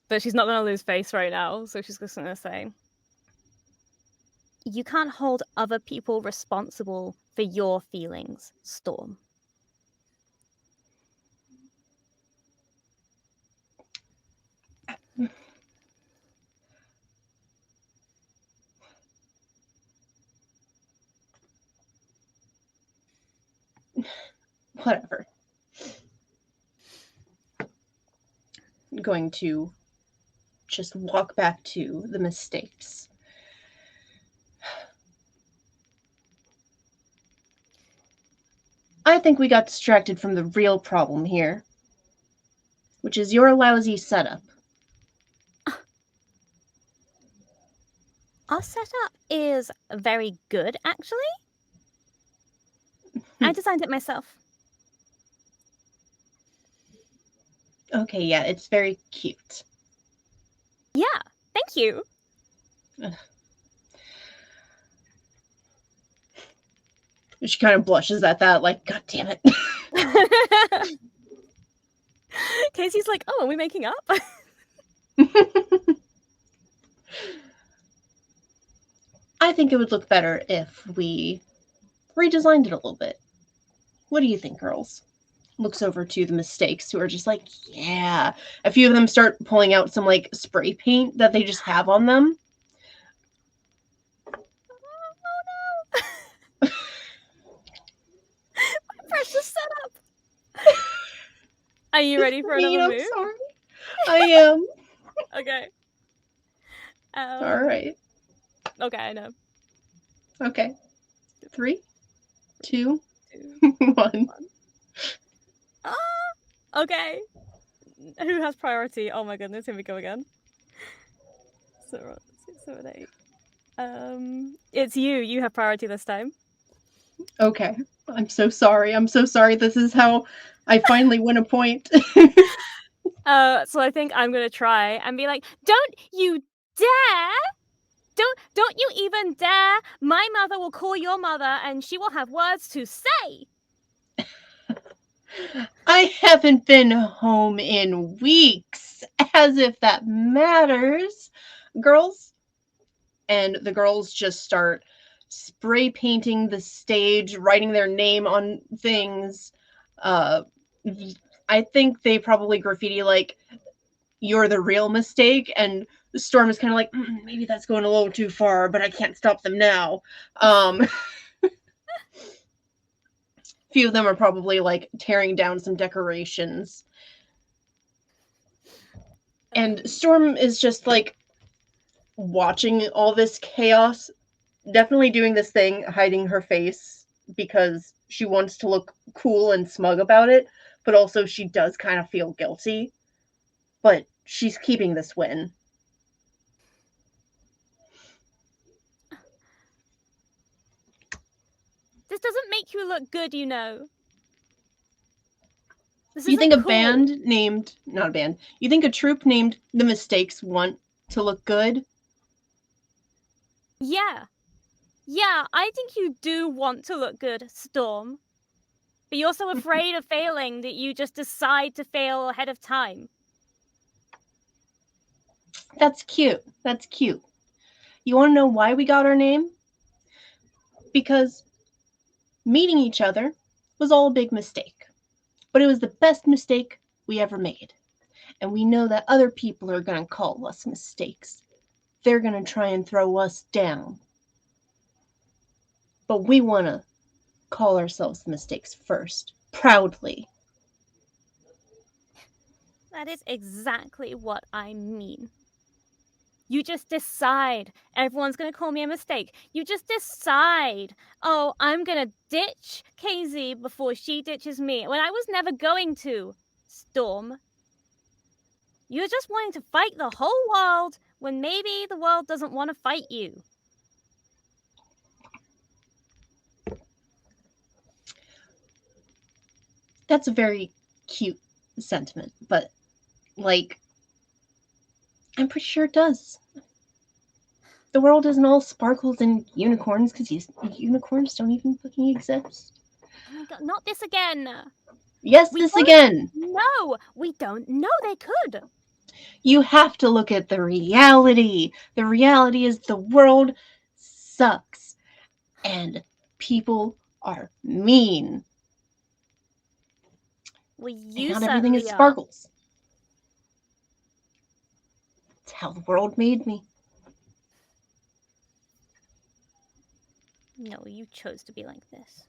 But she's not gonna lose face right now, so she's just gonna say, you can't hold other people responsible for your feelings, Storm. Whatever. I'm going to just walk back to the mistakes. I think we got distracted from the real problem here, which is your lousy setup. is very good, actually. I designed it myself. Okay, yeah, it's very cute. Yeah, thank you. She kind of blushes at that, like, God damn it. Casey's like, oh, are we making up? I think it would look better if we redesigned it a little bit. What do you think, girls? Looks over to the mistakes who are just like, yeah. A few of them start pulling out some like spray paint that they just have on them. Oh no. My precious setup. Are you ready for another move? I'm sorry. I am. Okay. All right. Okay, I know. Okay. 3, 2, 1. Okay. Who has priority? Oh my goodness, here we go again. 6, 7, 8. It's you. You have priority this time. Okay. I'm so sorry. I'm so sorry. This is how I finally win a point. So I think I'm gonna try and be like, don't you dare! Don't you even dare! My mother will call your mother and she will have words to say! I haven't been home in weeks, as if that matters. Girls, and the girls just start spray painting the stage, writing their name on things. I think they probably graffiti like, you're the real mistake, and Storm is kind of like, maybe that's going a little too far, but I can't stop them now. Few of them are probably like tearing down some decorations. And Storm is just like watching all this chaos, definitely doing this thing, hiding her face because she wants to look cool and smug about it, but also she does kind of feel guilty. But she's keeping this win. This doesn't make you look good, you know. This You isn't think a cool. band named, not a band, you think a troupe named The Mistakes want to look good? Yeah. Yeah, I think you do want to look good, Storm. But you're so afraid of failing that you just decide to fail ahead of time. That's cute. That's cute. You want to know why we got our name? Because meeting each other was all a big mistake. But it was the best mistake we ever made. And we know that other people are going to call us mistakes. They're going to try and throw us down. But we want to call ourselves mistakes first, proudly. That is exactly what I mean. You just decide everyone's going to call me a mistake. You just decide, oh, I'm going to ditch Casey before she ditches me, when I was never going to, Storm. You're just wanting to fight the whole world when maybe the world doesn't want to fight you. That's a very cute sentiment, but, like, I'm pretty sure it does. The world isn't all sparkles and unicorns, because unicorns don't even fucking exist. Oh my god, not this again! Yes, this again! No, we don't know they could! You have to look at the reality. The reality is the world sucks. And people are mean. Well, And you not everything is certainly are. sparkles. It's how the world made me. No, you chose to be like this.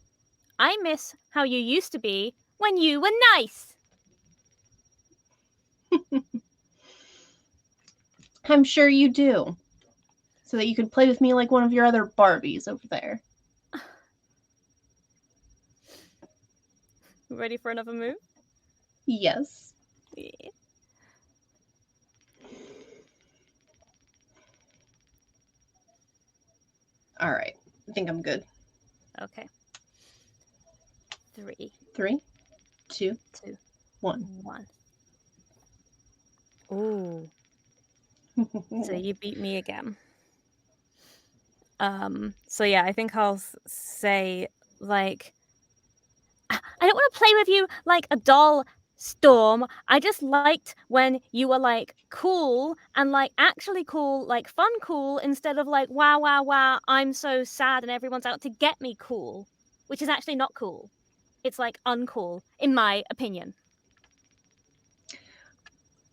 I miss how you used to be when you were nice! I'm sure you do. So that you could play with me like one of your other Barbies over there. Ready for another move? Yes. Yeah. All right. I think I'm good. Okay. 3, 3, 2, 2, 1. 1. Ooh. So you beat me again. So yeah, I think I'll say, like, I don't want to play with you like a doll, Storm. I just liked when you were like cool and like actually cool, like fun cool, instead of like wow, wow, wow, I'm so sad and everyone's out to get me cool, which is actually not cool. It's like uncool, in my opinion.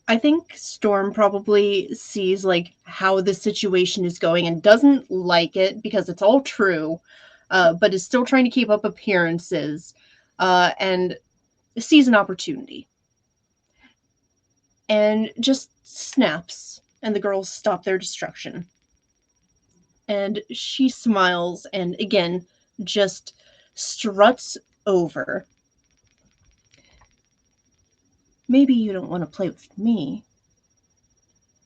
I think Storm probably sees like how the situation is going and doesn't like it because it's all true, but is still trying to keep up appearances, and sees an opportunity and just snaps, and the girls stop their destruction. And she smiles and again just struts over. Maybe you don't want to play with me,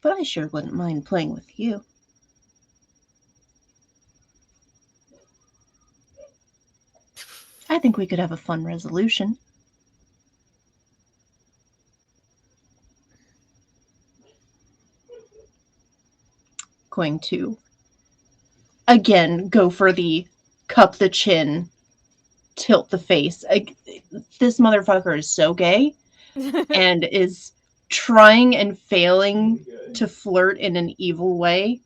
but I sure wouldn't mind playing with you. I think we could have a fun resolution. Going to again go for the cup the chin, tilt the face. This motherfucker is so gay and is trying and failing to flirt in an evil way.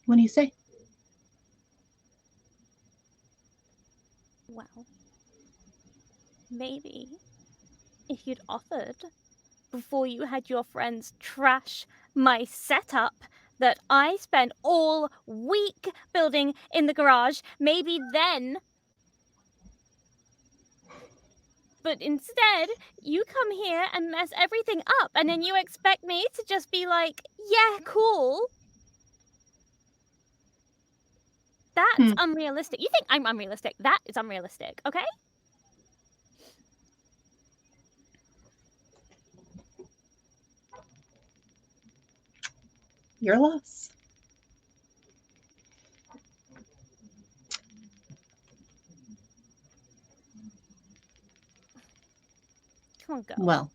What do you say? Well, maybe if you'd offered before you had your friends trash my setup that I spent all week building in the garage, maybe then. But instead, you come here and mess everything up, and then you expect me to just be like, yeah, cool. That's unrealistic. You think I'm unrealistic? That is unrealistic, okay? Your loss. Come on, girl. Well,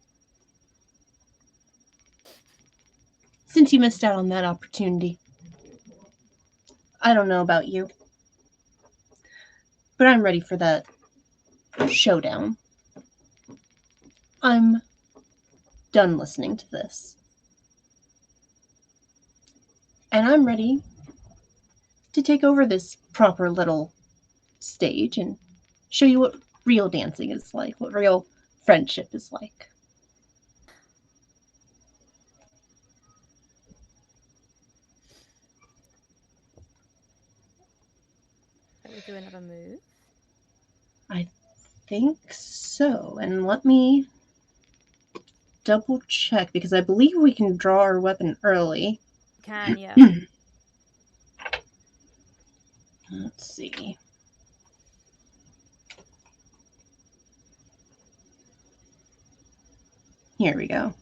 since you missed out on that opportunity, I don't know about you, but I'm ready for that showdown. I'm done listening to this. And I'm ready to take over this proper little stage and show you what real dancing is like, what real friendship is like. Shall we do another move? I think so. And let me double check because I believe we can draw our weapon early. Can, yeah. Let's see. Here we go.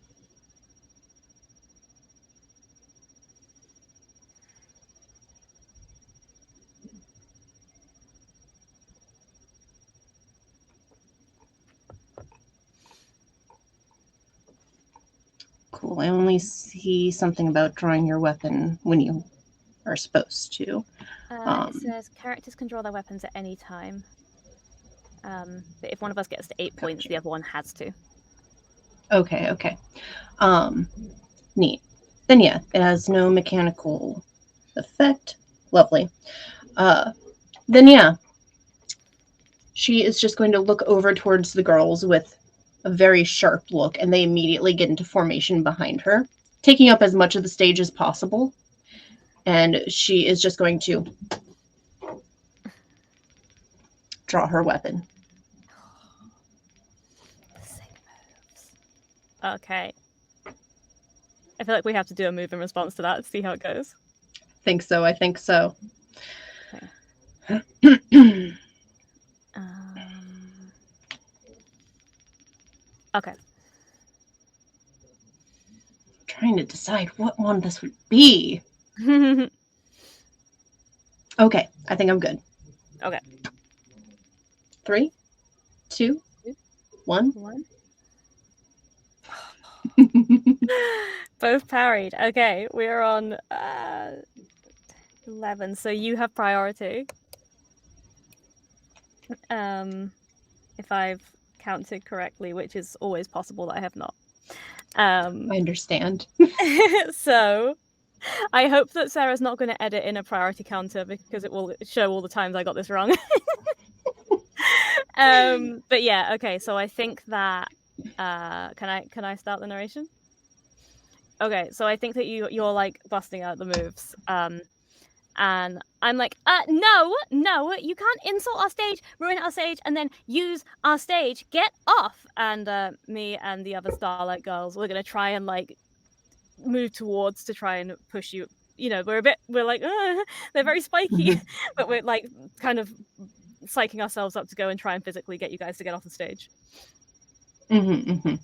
Cool. I only see something about drawing your weapon when you are supposed to. It says characters can draw their weapons at any time. But if one of us gets to 8 points, the other one has to. Okay. Neat. Then yeah, it has no mechanical effect. Lovely. Then yeah, she is just going to look over towards the girls with a very sharp look, and they immediately get into formation behind her, taking up as much of the stage as possible. And she is just going to draw her weapon. Sick moves. Okay. I feel like we have to do a move in response to that to see how it goes. I think so. Okay. Okay. I'm trying to decide what one this would be. Okay, I think I'm good. Okay. 3, 2, 1. Both parried. Okay, we're on 11. So you have priority. If I've counted correctly, which is always possible that I have not. I understand. So I hope that Sarah's not going to edit in a priority counter because it will show all the times I got this wrong. But yeah, okay. So I think that can I start the narration? Okay, so I think that you're like busting out the moves. And I'm like, no, you can't insult our stage, ruin our stage, and then use our stage. Get off. And me and the other Starlight girls, we're gonna try and like move towards to try and push you. You know, we're like, they're very spiky, but we're like kind of psyching ourselves up to go and try and physically get you guys to get off the stage. And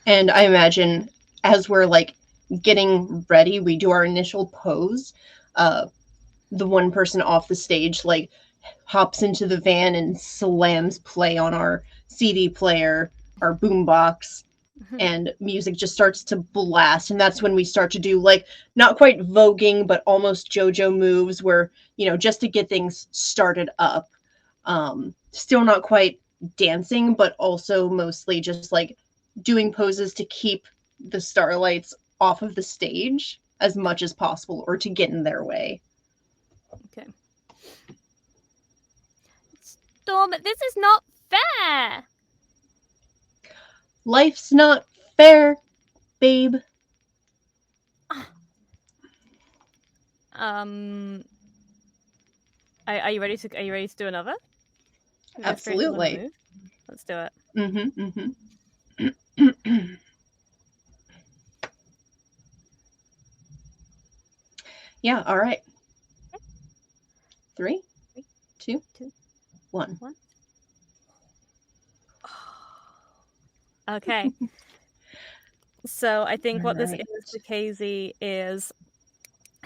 I imagine as we're like getting ready, we do our initial pose. The one person off the stage like hops into the van and slams play on our CD player, our boombox, and music just starts to blast. And that's when we start to do like not quite voguing, but almost JoJo moves where, you know, just to get things started up. Still not quite dancing, but also mostly just like doing poses to keep the starlights off of the stage as much as possible or to get in their way. Okay. Storm, this is not fair. Life's not fair, babe. Are you ready to do another? Absolutely. Let's do it. Yeah, all right. 3, 2, 1. Okay. So I think what this Right. is for Casey is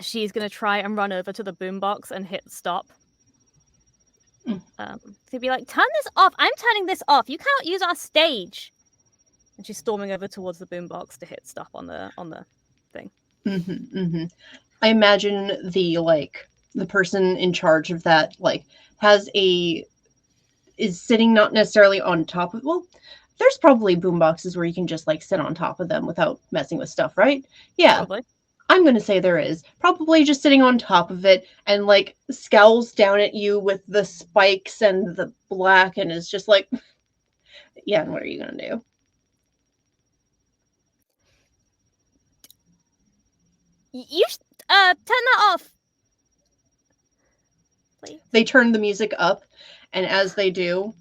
she's going to try and run over to the boombox and hit stop. To be like, turn this off. I'm turning this off. You cannot use our stage. And she's storming over towards the boombox to hit stop on the thing. I imagine the person in charge of that is sitting not necessarily on top of, well, there's probably boomboxes where you can just like sit on top of them without messing with stuff, right? Yeah. Probably. I'm going to say there is. Probably just sitting on top of it and like scowls down at you with the spikes and the black and is just like, yeah, and what are you going to do? You turn that off. Please. They turn the music up, and as they do,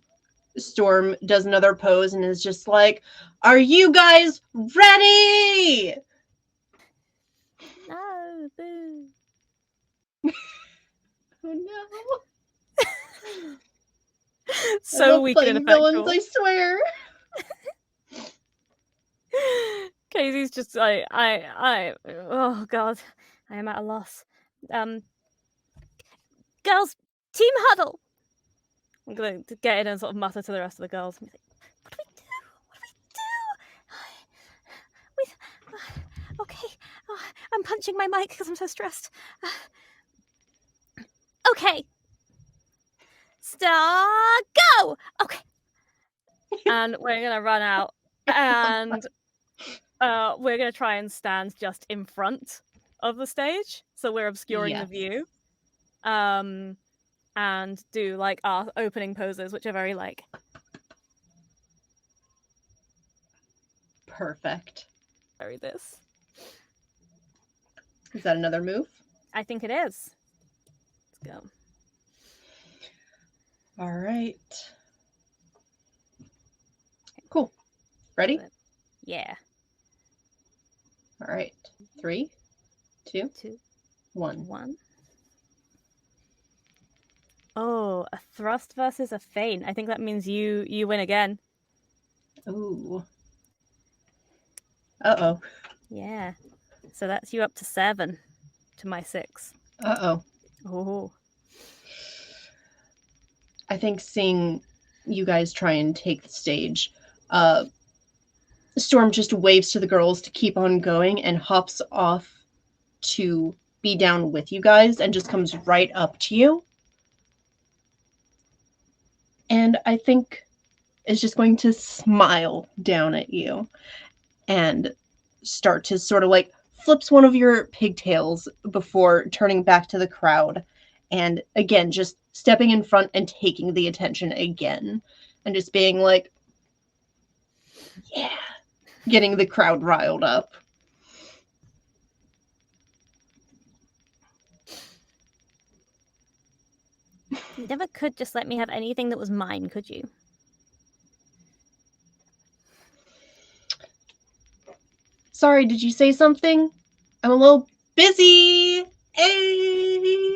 Storm does another pose and is just like, are you guys ready? No, boo. Oh no. So weak and villains, I swear. Casey's just like, oh god, I am at a loss. Girls, team huddle. I'm gonna get in and sort of mutter to the rest of the girls. What do we do? Okay. Oh, I'm punching my mic because I'm so stressed. Okay. Start, go! Okay. And we're gonna run out. And we're gonna try and stand just in front of the stage. So we're obscuring the view. And do like our opening poses, which are very like perfect. Very this. Is that another move? I think it is. Let's go. All right. Cool. Ready? Yeah. All right. 3, 2, 1. Oh, a thrust versus a feint. I think that means you win again. Ooh. Uh-oh. Yeah. So that's you up to 7 to my 6. Uh-oh. Oh. I think seeing you guys try and take the stage, uh, Storm just waves to the girls to keep on going and hops off to be down with you guys and just comes right up to you. And I think is just going to smile down at you and start to sort of like flips one of your pigtails before turning back to the crowd and again just stepping in front and taking the attention again and just being like, yeah, getting the crowd riled up. You never could just let me have anything that was mine, could you? Sorry, did you say something? I'm a little busy. Hey.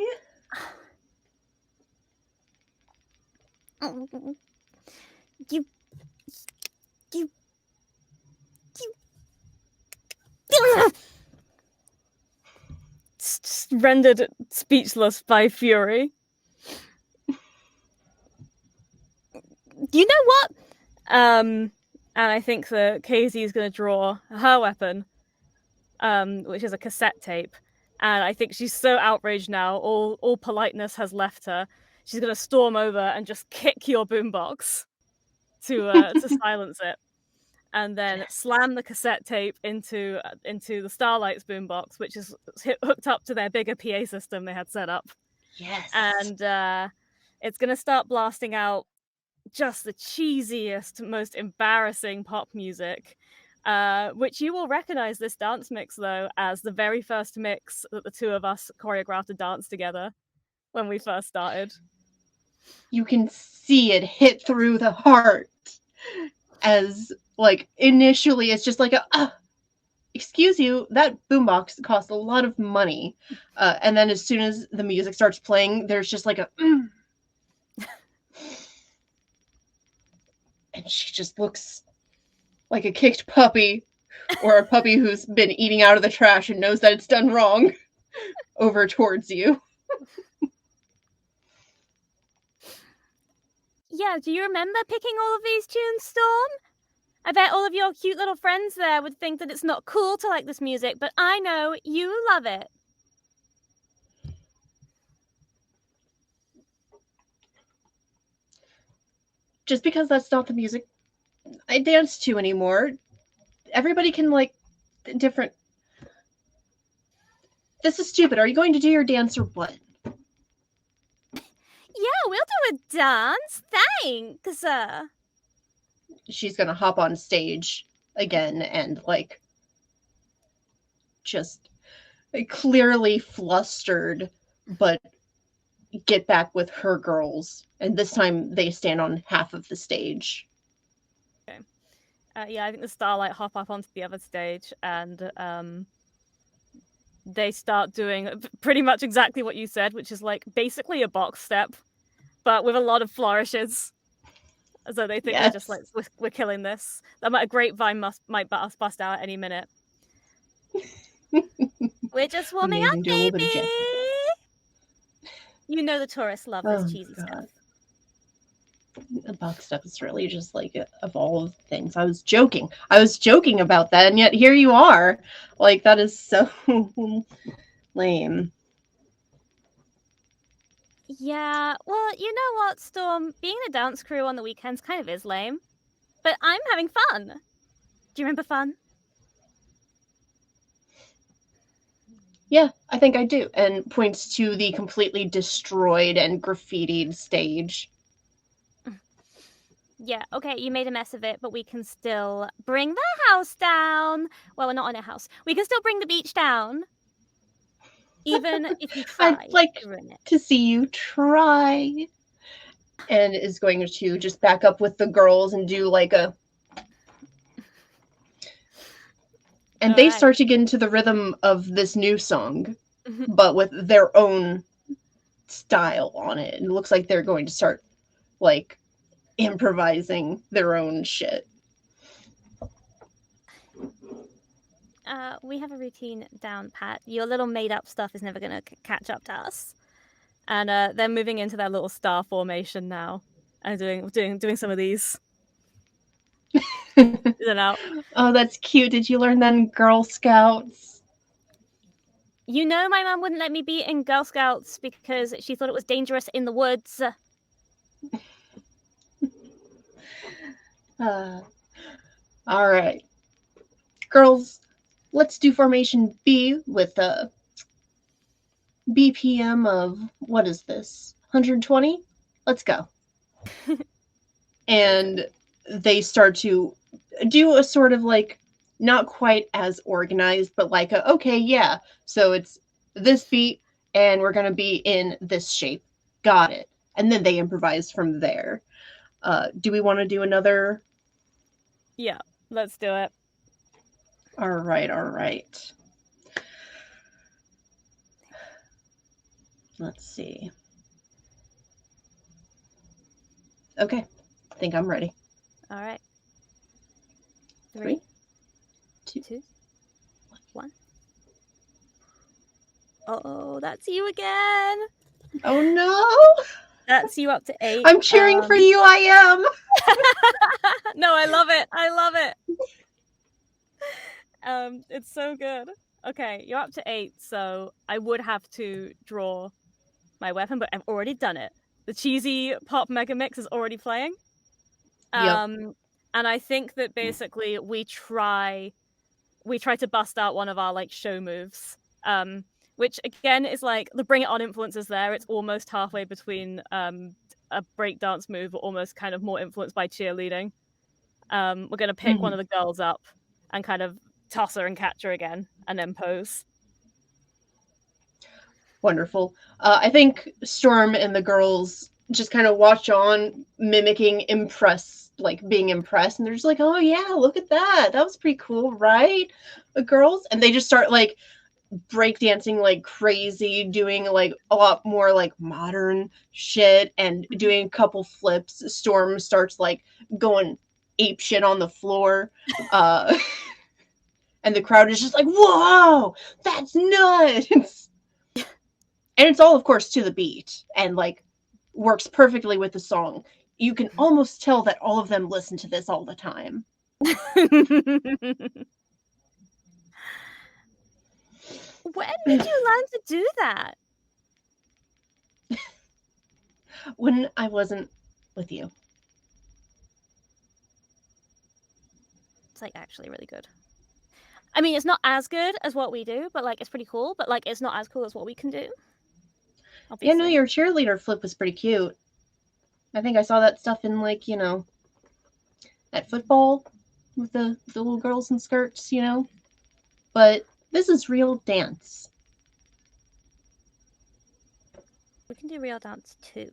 You rendered speechless by fury. You know what? And I think that Casey is going to draw her weapon, which is a cassette tape. And I think she's so outraged now, all politeness has left her. She's going to storm over and just kick your boombox to silence it, and then slam the cassette tape into the Starlight's boombox, which is hooked up to their bigger PA system they had set up. Yes. And it's going to start blasting out just the cheesiest, most embarrassing pop music, which you will recognize this dance mix, though, as the very first mix that the two of us choreographed a dance together when we first started. You can see it hit through the heart as, like, initially it's just like excuse you, that boombox costs a lot of money. And then as soon as the music starts playing, there's just like a and she just looks like a kicked puppy or a puppy who's been eating out of the trash and knows that it's done wrong over towards you. Yeah, do you remember picking all of these tunes, Storm? I bet all of your cute little friends there would think that it's not cool to like this music, but I know you love it. Just because that's not the music I dance to anymore, everybody can like different. This is stupid. Are you going to do your dance or what? Yeah, we'll do a dance. Thanks. She's gonna hop on stage again and like just clearly flustered, but get back with her girls. And this time they stand on half of the stage. Okay. Yeah, I think the Starlight hop up onto the other stage and they start doing pretty much exactly what you said, which is like basically a box step, but with a lot of flourishes. So they think they're just like, we're killing this. A grapevine might bust out at any minute. We're just warming up, baby. You know the tourists love this cheesy stuff. The box step is really just like of all things. I was joking about that, and yet here you are. Like, that is so lame. Yeah, well, you know what, Storm? Being in a dance crew on the weekends kind of is lame. But I'm having fun. Do you remember fun? Yeah, I think I do. And points to the completely destroyed and graffitied stage. Yeah, okay, you made a mess of it, but we can still bring the house down. Well, we're not on a house. We can still bring the beach down. Even if you try. I'd like to see you try. And is going to just back up with the girls and do like a... And they start to get into the rhythm of this new song, but with their own style on it. And it looks like they're going to start like improvising their own shit. we have a routine down pat. Your little made-up stuff is never gonna catch up to us. And they're moving into their little star formation now, and doing some of these. Out. Oh, that's cute. Did you learn that in Girl Scouts? You know, my mom wouldn't let me be in Girl Scouts because she thought it was dangerous in the woods. All right. Girls, let's do Formation B with a BPM of, what is this, 120? Let's go. And they start to do a sort of like, not quite as organized, but like a, okay, yeah, so it's this beat and we're going to be in this shape. Got it. And then they improvise from there. Do we want to do another? Yeah, let's do it. All right. Let's see. Okay, I think I'm ready. All right. 3, 2, 1. Oh, that's you again. Oh no! That's you up to 8. I'm cheering for you, I am! No, I love it. I love it. It's so good. Okay, you're up to 8, so I would have to draw my weapon, but I've already done it. The cheesy pop mega mix is already playing. Yep. And I think that basically we try to bust out one of our like show moves. Which again is like the bring it on influence is there. It's almost halfway between a breakdance move, but almost kind of more influenced by cheerleading. We're gonna pick one of the girls up and kind of toss her and catch her again, and then pose. Wonderful. I think Storm and the girls just kind of watch on, mimicking being impressed, and they're just like, oh yeah, look at that. That was pretty cool, right? The girls. And they just start like breakdancing like crazy, doing like a lot more like modern shit and doing a couple flips. Storm starts like going ape shit on the floor. And the crowd is just like, whoa, that's nuts. And it's all, of course, to the beat and like works perfectly with the song. You can almost tell that all of them listen to this all the time. When did you learn to do that? When I wasn't with you. It's like actually really good. I mean, it's not as good as what we do, but like it's pretty cool. But like it's not as cool as what we can do. Obviously. Yeah, no, your cheerleader flip was pretty cute. I think I saw that stuff in like, at football with the little girls in skirts, But this is real dance. We can do real dance too.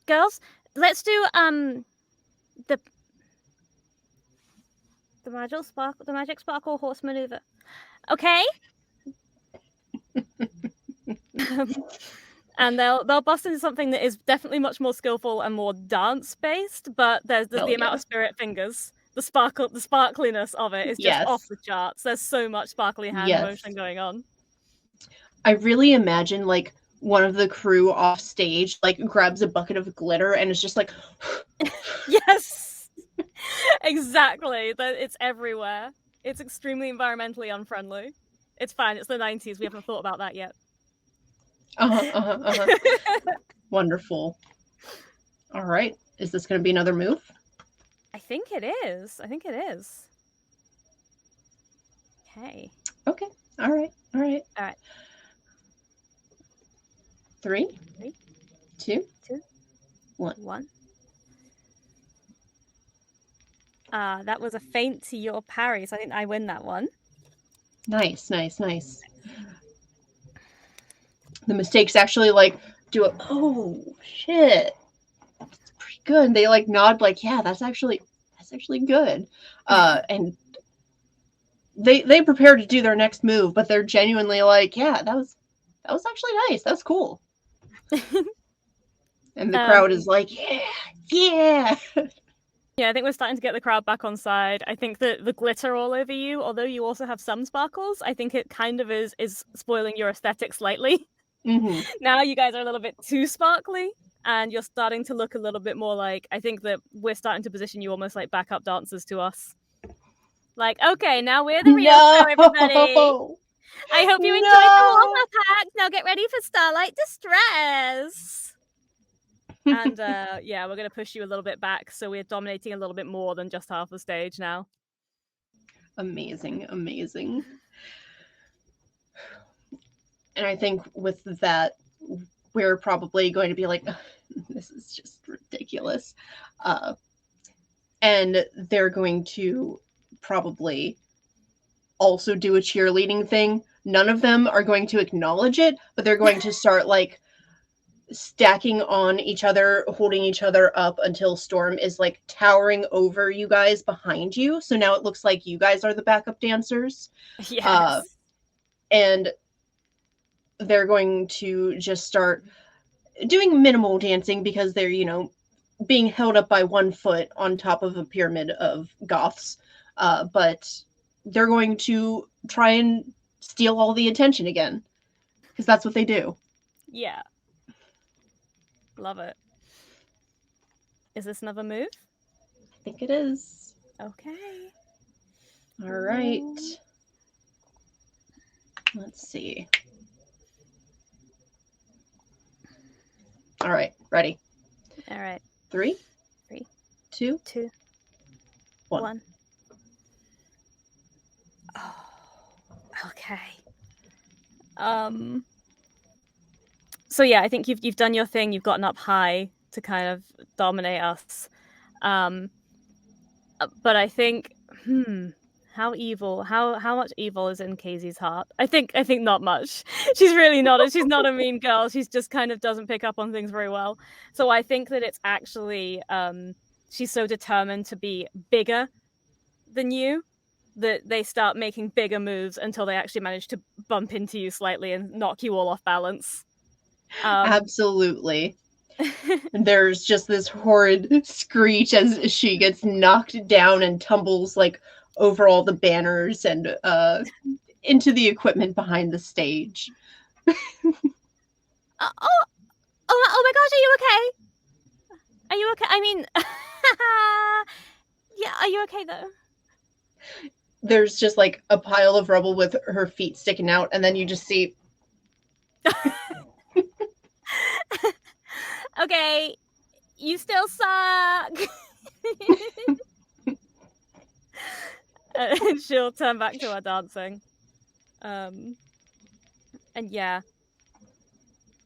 Girls, let's do the magic sparkle horse maneuver. Okay? And they'll bust into something that is definitely much more skillful and more dance based, but there's the amount of spirit fingers. The sparkliness of it is just off the charts. There's so much sparkly hand motion going on. I really imagine like one of the crew off stage like grabs a bucket of glitter and is just like yes, exactly. It's everywhere. It's extremely environmentally unfriendly. It's fine. It's the 90s. We haven't thought about that yet. Wonderful. All right. Is this going to be another move? I think it is. Okay. Okay. All right. 3, 2, 1. That was a feint to your parry, so I think I win that one. Nice. The mistakes actually like do it. Oh shit, it's pretty good. And they like nod like, yeah, that's actually good. And they prepare to do their next move, but they're genuinely like, yeah, that was actually nice. That's cool. And the crowd is like, yeah. Yeah, I think we're starting to get the crowd back on side. I think that the glitter all over you, although you also have some sparkles, I think it kind of is spoiling your aesthetic slightly. Mm-hmm. Now you guys are a little bit too sparkly, and you're starting to look a little bit more like, I think that we're starting to position you almost like backup dancers to us. Like, okay, now we're the real show, everybody. No! I hope you enjoyed the No! warm-up act. Now get ready for Starlight Distress. And yeah, we're going to push you a little bit back, so we're dominating a little bit more than just half the stage now. Amazing, amazing. And I think with that, we're probably going to be like, this is just ridiculous. And they're going to probably also do a cheerleading thing. None of them are going to acknowledge it, but they're going to start like stacking on each other, holding each other up until Storm is like towering over you guys behind you. So now it looks like you guys are the backup dancers. Yes. And they're going to just start doing minimal dancing because they're, you know, being held up by one foot on top of a pyramid of goths. But they're going to try and steal all the attention again because that's what they do. Yeah. Love it. Is this another move? I think it is. Okay. All right. Let's see. All right, ready. All right. 3, 2, 1. Oh, okay. So yeah, I think you've done your thing. You've gotten up high to kind of dominate us. But I think, how evil? How much evil is in Casey's heart? I think not much. She's really not. She's not a mean girl. She's just kind of doesn't pick up on things very well. So I think that it's actually she's so determined to be bigger than you that they start making bigger moves until they actually manage to bump into you slightly and knock you all off balance. Absolutely. There's just this horrid screech as she gets knocked down and tumbles like over all the banners and into the equipment behind the stage. Oh my gosh, are you okay? Are you okay? I mean, yeah, are you okay though? There's just like a pile of rubble with her feet sticking out, and then you just see. Okay, you still suck. And she'll turn back to her dancing. And yeah,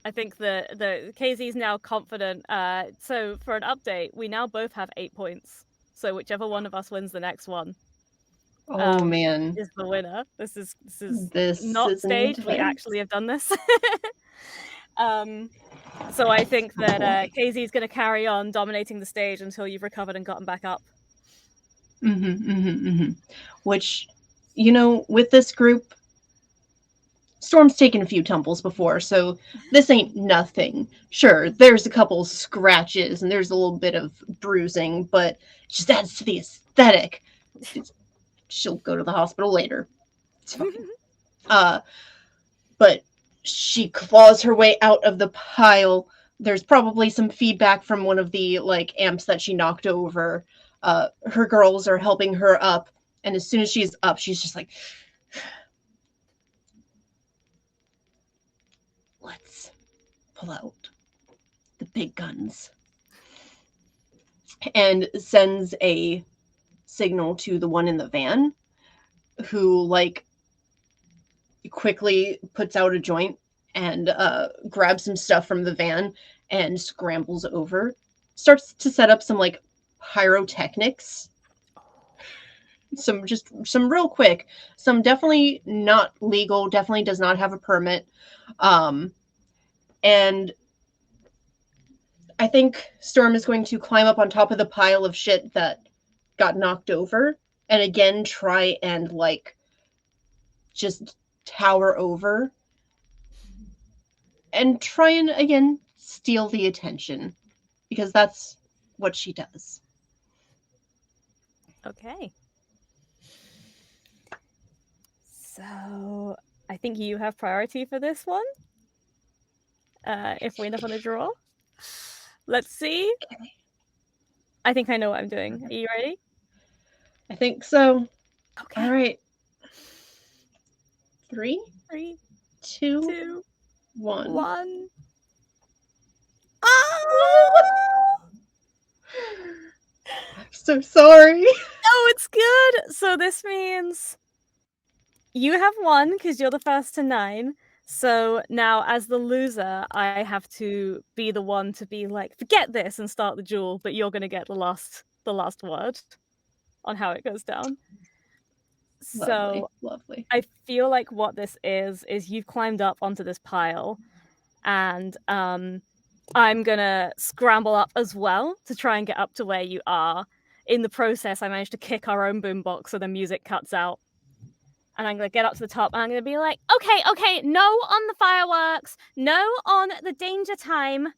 I think the Casey's now confident. So for an update, we now both have 8 points. So whichever one of us wins the next one, Oh man, is the winner. This is this not is staged. intense. We actually have done this. So I think that Casey's going to carry on dominating the stage until you've recovered and gotten back up. Which, you know, with this group, Storm's taken a few tumbles before, so this ain't nothing. Sure, there's a couple scratches and there's a little bit of bruising, but it just adds to the aesthetic. She'll go to the hospital later. It's fine. But she claws her way out of the pile. There's probably some feedback from one of the like amps that she knocked over. Her girls are helping her up, and as soon as she's up, she's just like, let's pull out the big guns. And sends a signal to the one in the van, who like quickly puts out a joint and grabs some stuff from the van and scrambles over, starts to set up some like pyrotechnics, some real quick, some definitely not legal, definitely does not have a permit, and I think Storm is going to climb up on top of the pile of shit that got knocked over and again try and like just tower over and try and again steal the attention because that's what she does. Okay. So I think you have priority for this one. If we end up on a draw. Let's see. Okay. I think I know what I'm doing. Are you ready? I think so. Okay. All right. 3, 3, 2, 2, 1. 1. I'm so sorry. Oh, it's good. So this means you have 1 because you're the first to 9. So now, as the loser, I have to be the one to be like, forget this and start the duel. But you're gonna get the last word on how it goes down. Lovely, So lovely. I feel like what this is you've climbed up onto this pile, and I'm gonna scramble up as well to try and get up to where you are. In the process, I managed to kick our own boombox so the music cuts out. And I'm gonna get up to the top and I'm gonna be like, okay, no on the fireworks, no on the danger time.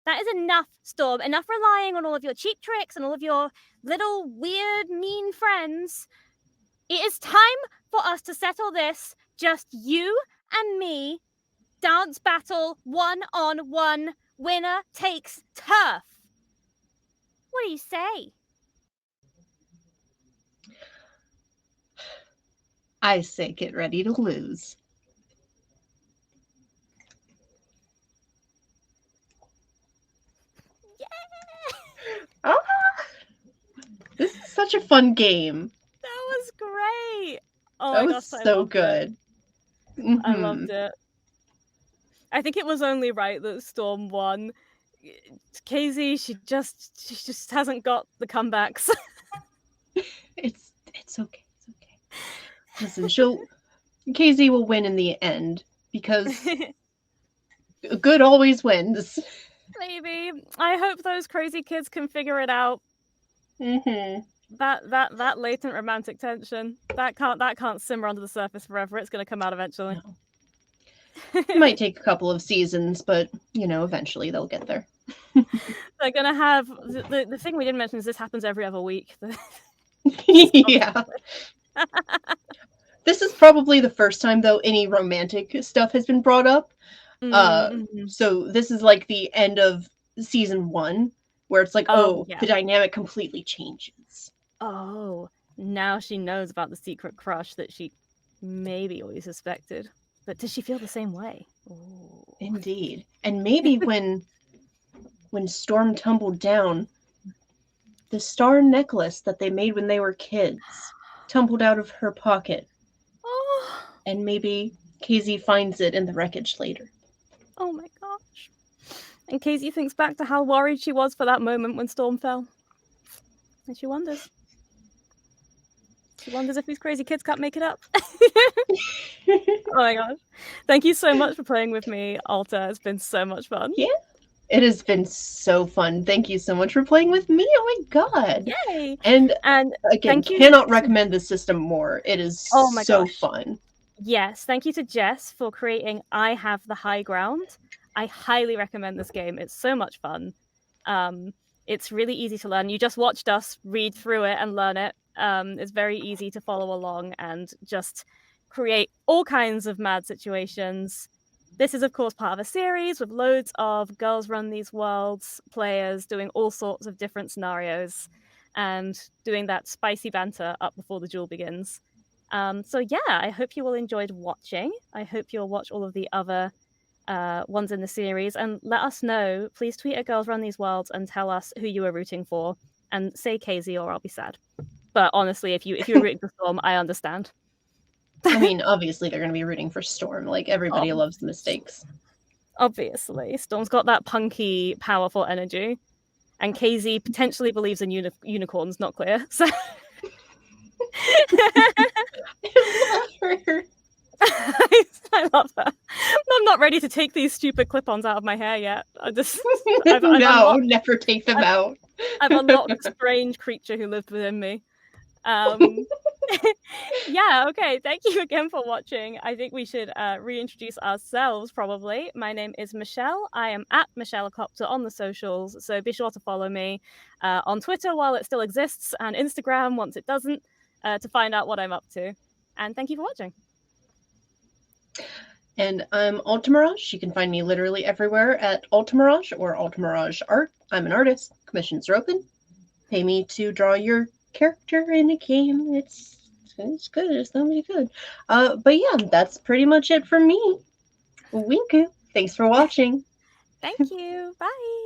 That is enough, Storm. Enough relying on all of your cheap tricks and all of your little weird, mean friends. It is time for us to settle this. Just you and me. Dance battle, 1-on-1. Winner takes turf. What do you say? I say get ready to lose. Yeah! Ah! This is such a fun game. That was great. Oh That my was gosh, I so loved good. it. Mm-hmm. I loved it. I think it was only right that Storm won. KZ, she just hasn't got the comebacks. It's okay. It's okay. Listen, KZ will win in the end because good always wins. Maybe. I hope those crazy kids can figure it out. Mm-hmm. That latent romantic tension that can't simmer under the surface forever. It's going to come out eventually. No. It might take a couple of seasons, but eventually they'll get there. They're going to have the thing we didn't mention is this happens every other week. Yeah. This is probably the first time though any romantic stuff has been brought up. Mm-hmm. So this is like the end of season 1 where it's like, yeah. the dynamic completely changes. Oh, now she knows about the secret crush that she maybe always suspected. But does she feel the same way? Ooh. Indeed. And maybe when Storm tumbled down, the star necklace that they made when they were kids tumbled out of her pocket. Oh. And maybe KZ finds it in the wreckage later. Oh my gosh. And KZ thinks back to how worried she was for that moment when Storm fell. And she wonders. She wonders if these crazy kids can't make it up. Oh my gosh. Thank you so much for playing with me, Alta. It's been so much fun. Yeah. It has been so fun. Thank you so much for playing with me. Oh my god. Yay. And again, cannot recommend this system more. It is so fun. Yes, thank you to Jess for creating I Have the High Ground. I highly recommend this game. It's so much fun. It's really easy to learn. You just watched us read through it and learn it. It's very easy to follow along and just create all kinds of mad situations. This is, of course, part of a series with loads of Girls Run These Worlds players doing all sorts of different scenarios and doing that spicy banter up before the duel begins. So yeah, I hope you all enjoyed watching. I hope you'll watch all of the other ones in the series and let us know. Please tweet at Girls Run These Worlds and tell us who you were rooting for and say KZ or I'll be sad. But honestly, if you're rooting for Storm, I understand. I mean, obviously they're going to be rooting for Storm. Like, everybody loves the mistakes. Obviously. Storm's got that punky, powerful energy. And KZ potentially believes in unicorns, not clear. So I love her. I love her. I'm not ready to take these stupid clip-ons out of my hair yet. Never take them out. I've unlocked a strange creature who lived within me. Yeah, okay. Thank you again for watching. I think we should reintroduce ourselves probably. My name is Michelle. I am at MichelleCopter on the socials, so be sure to follow me on Twitter while it still exists and Instagram once it doesn't to find out what I'm up to. And thank you for watching. And I'm Altamirage. You can find me literally everywhere at Altamirage or Altamirage Art. I'm an artist. Commissions are open. Pay me to draw your character in a game. It's good. It's gonna be good. But yeah, that's pretty much it for me. Winku. Thanks for watching. Thank you. Bye.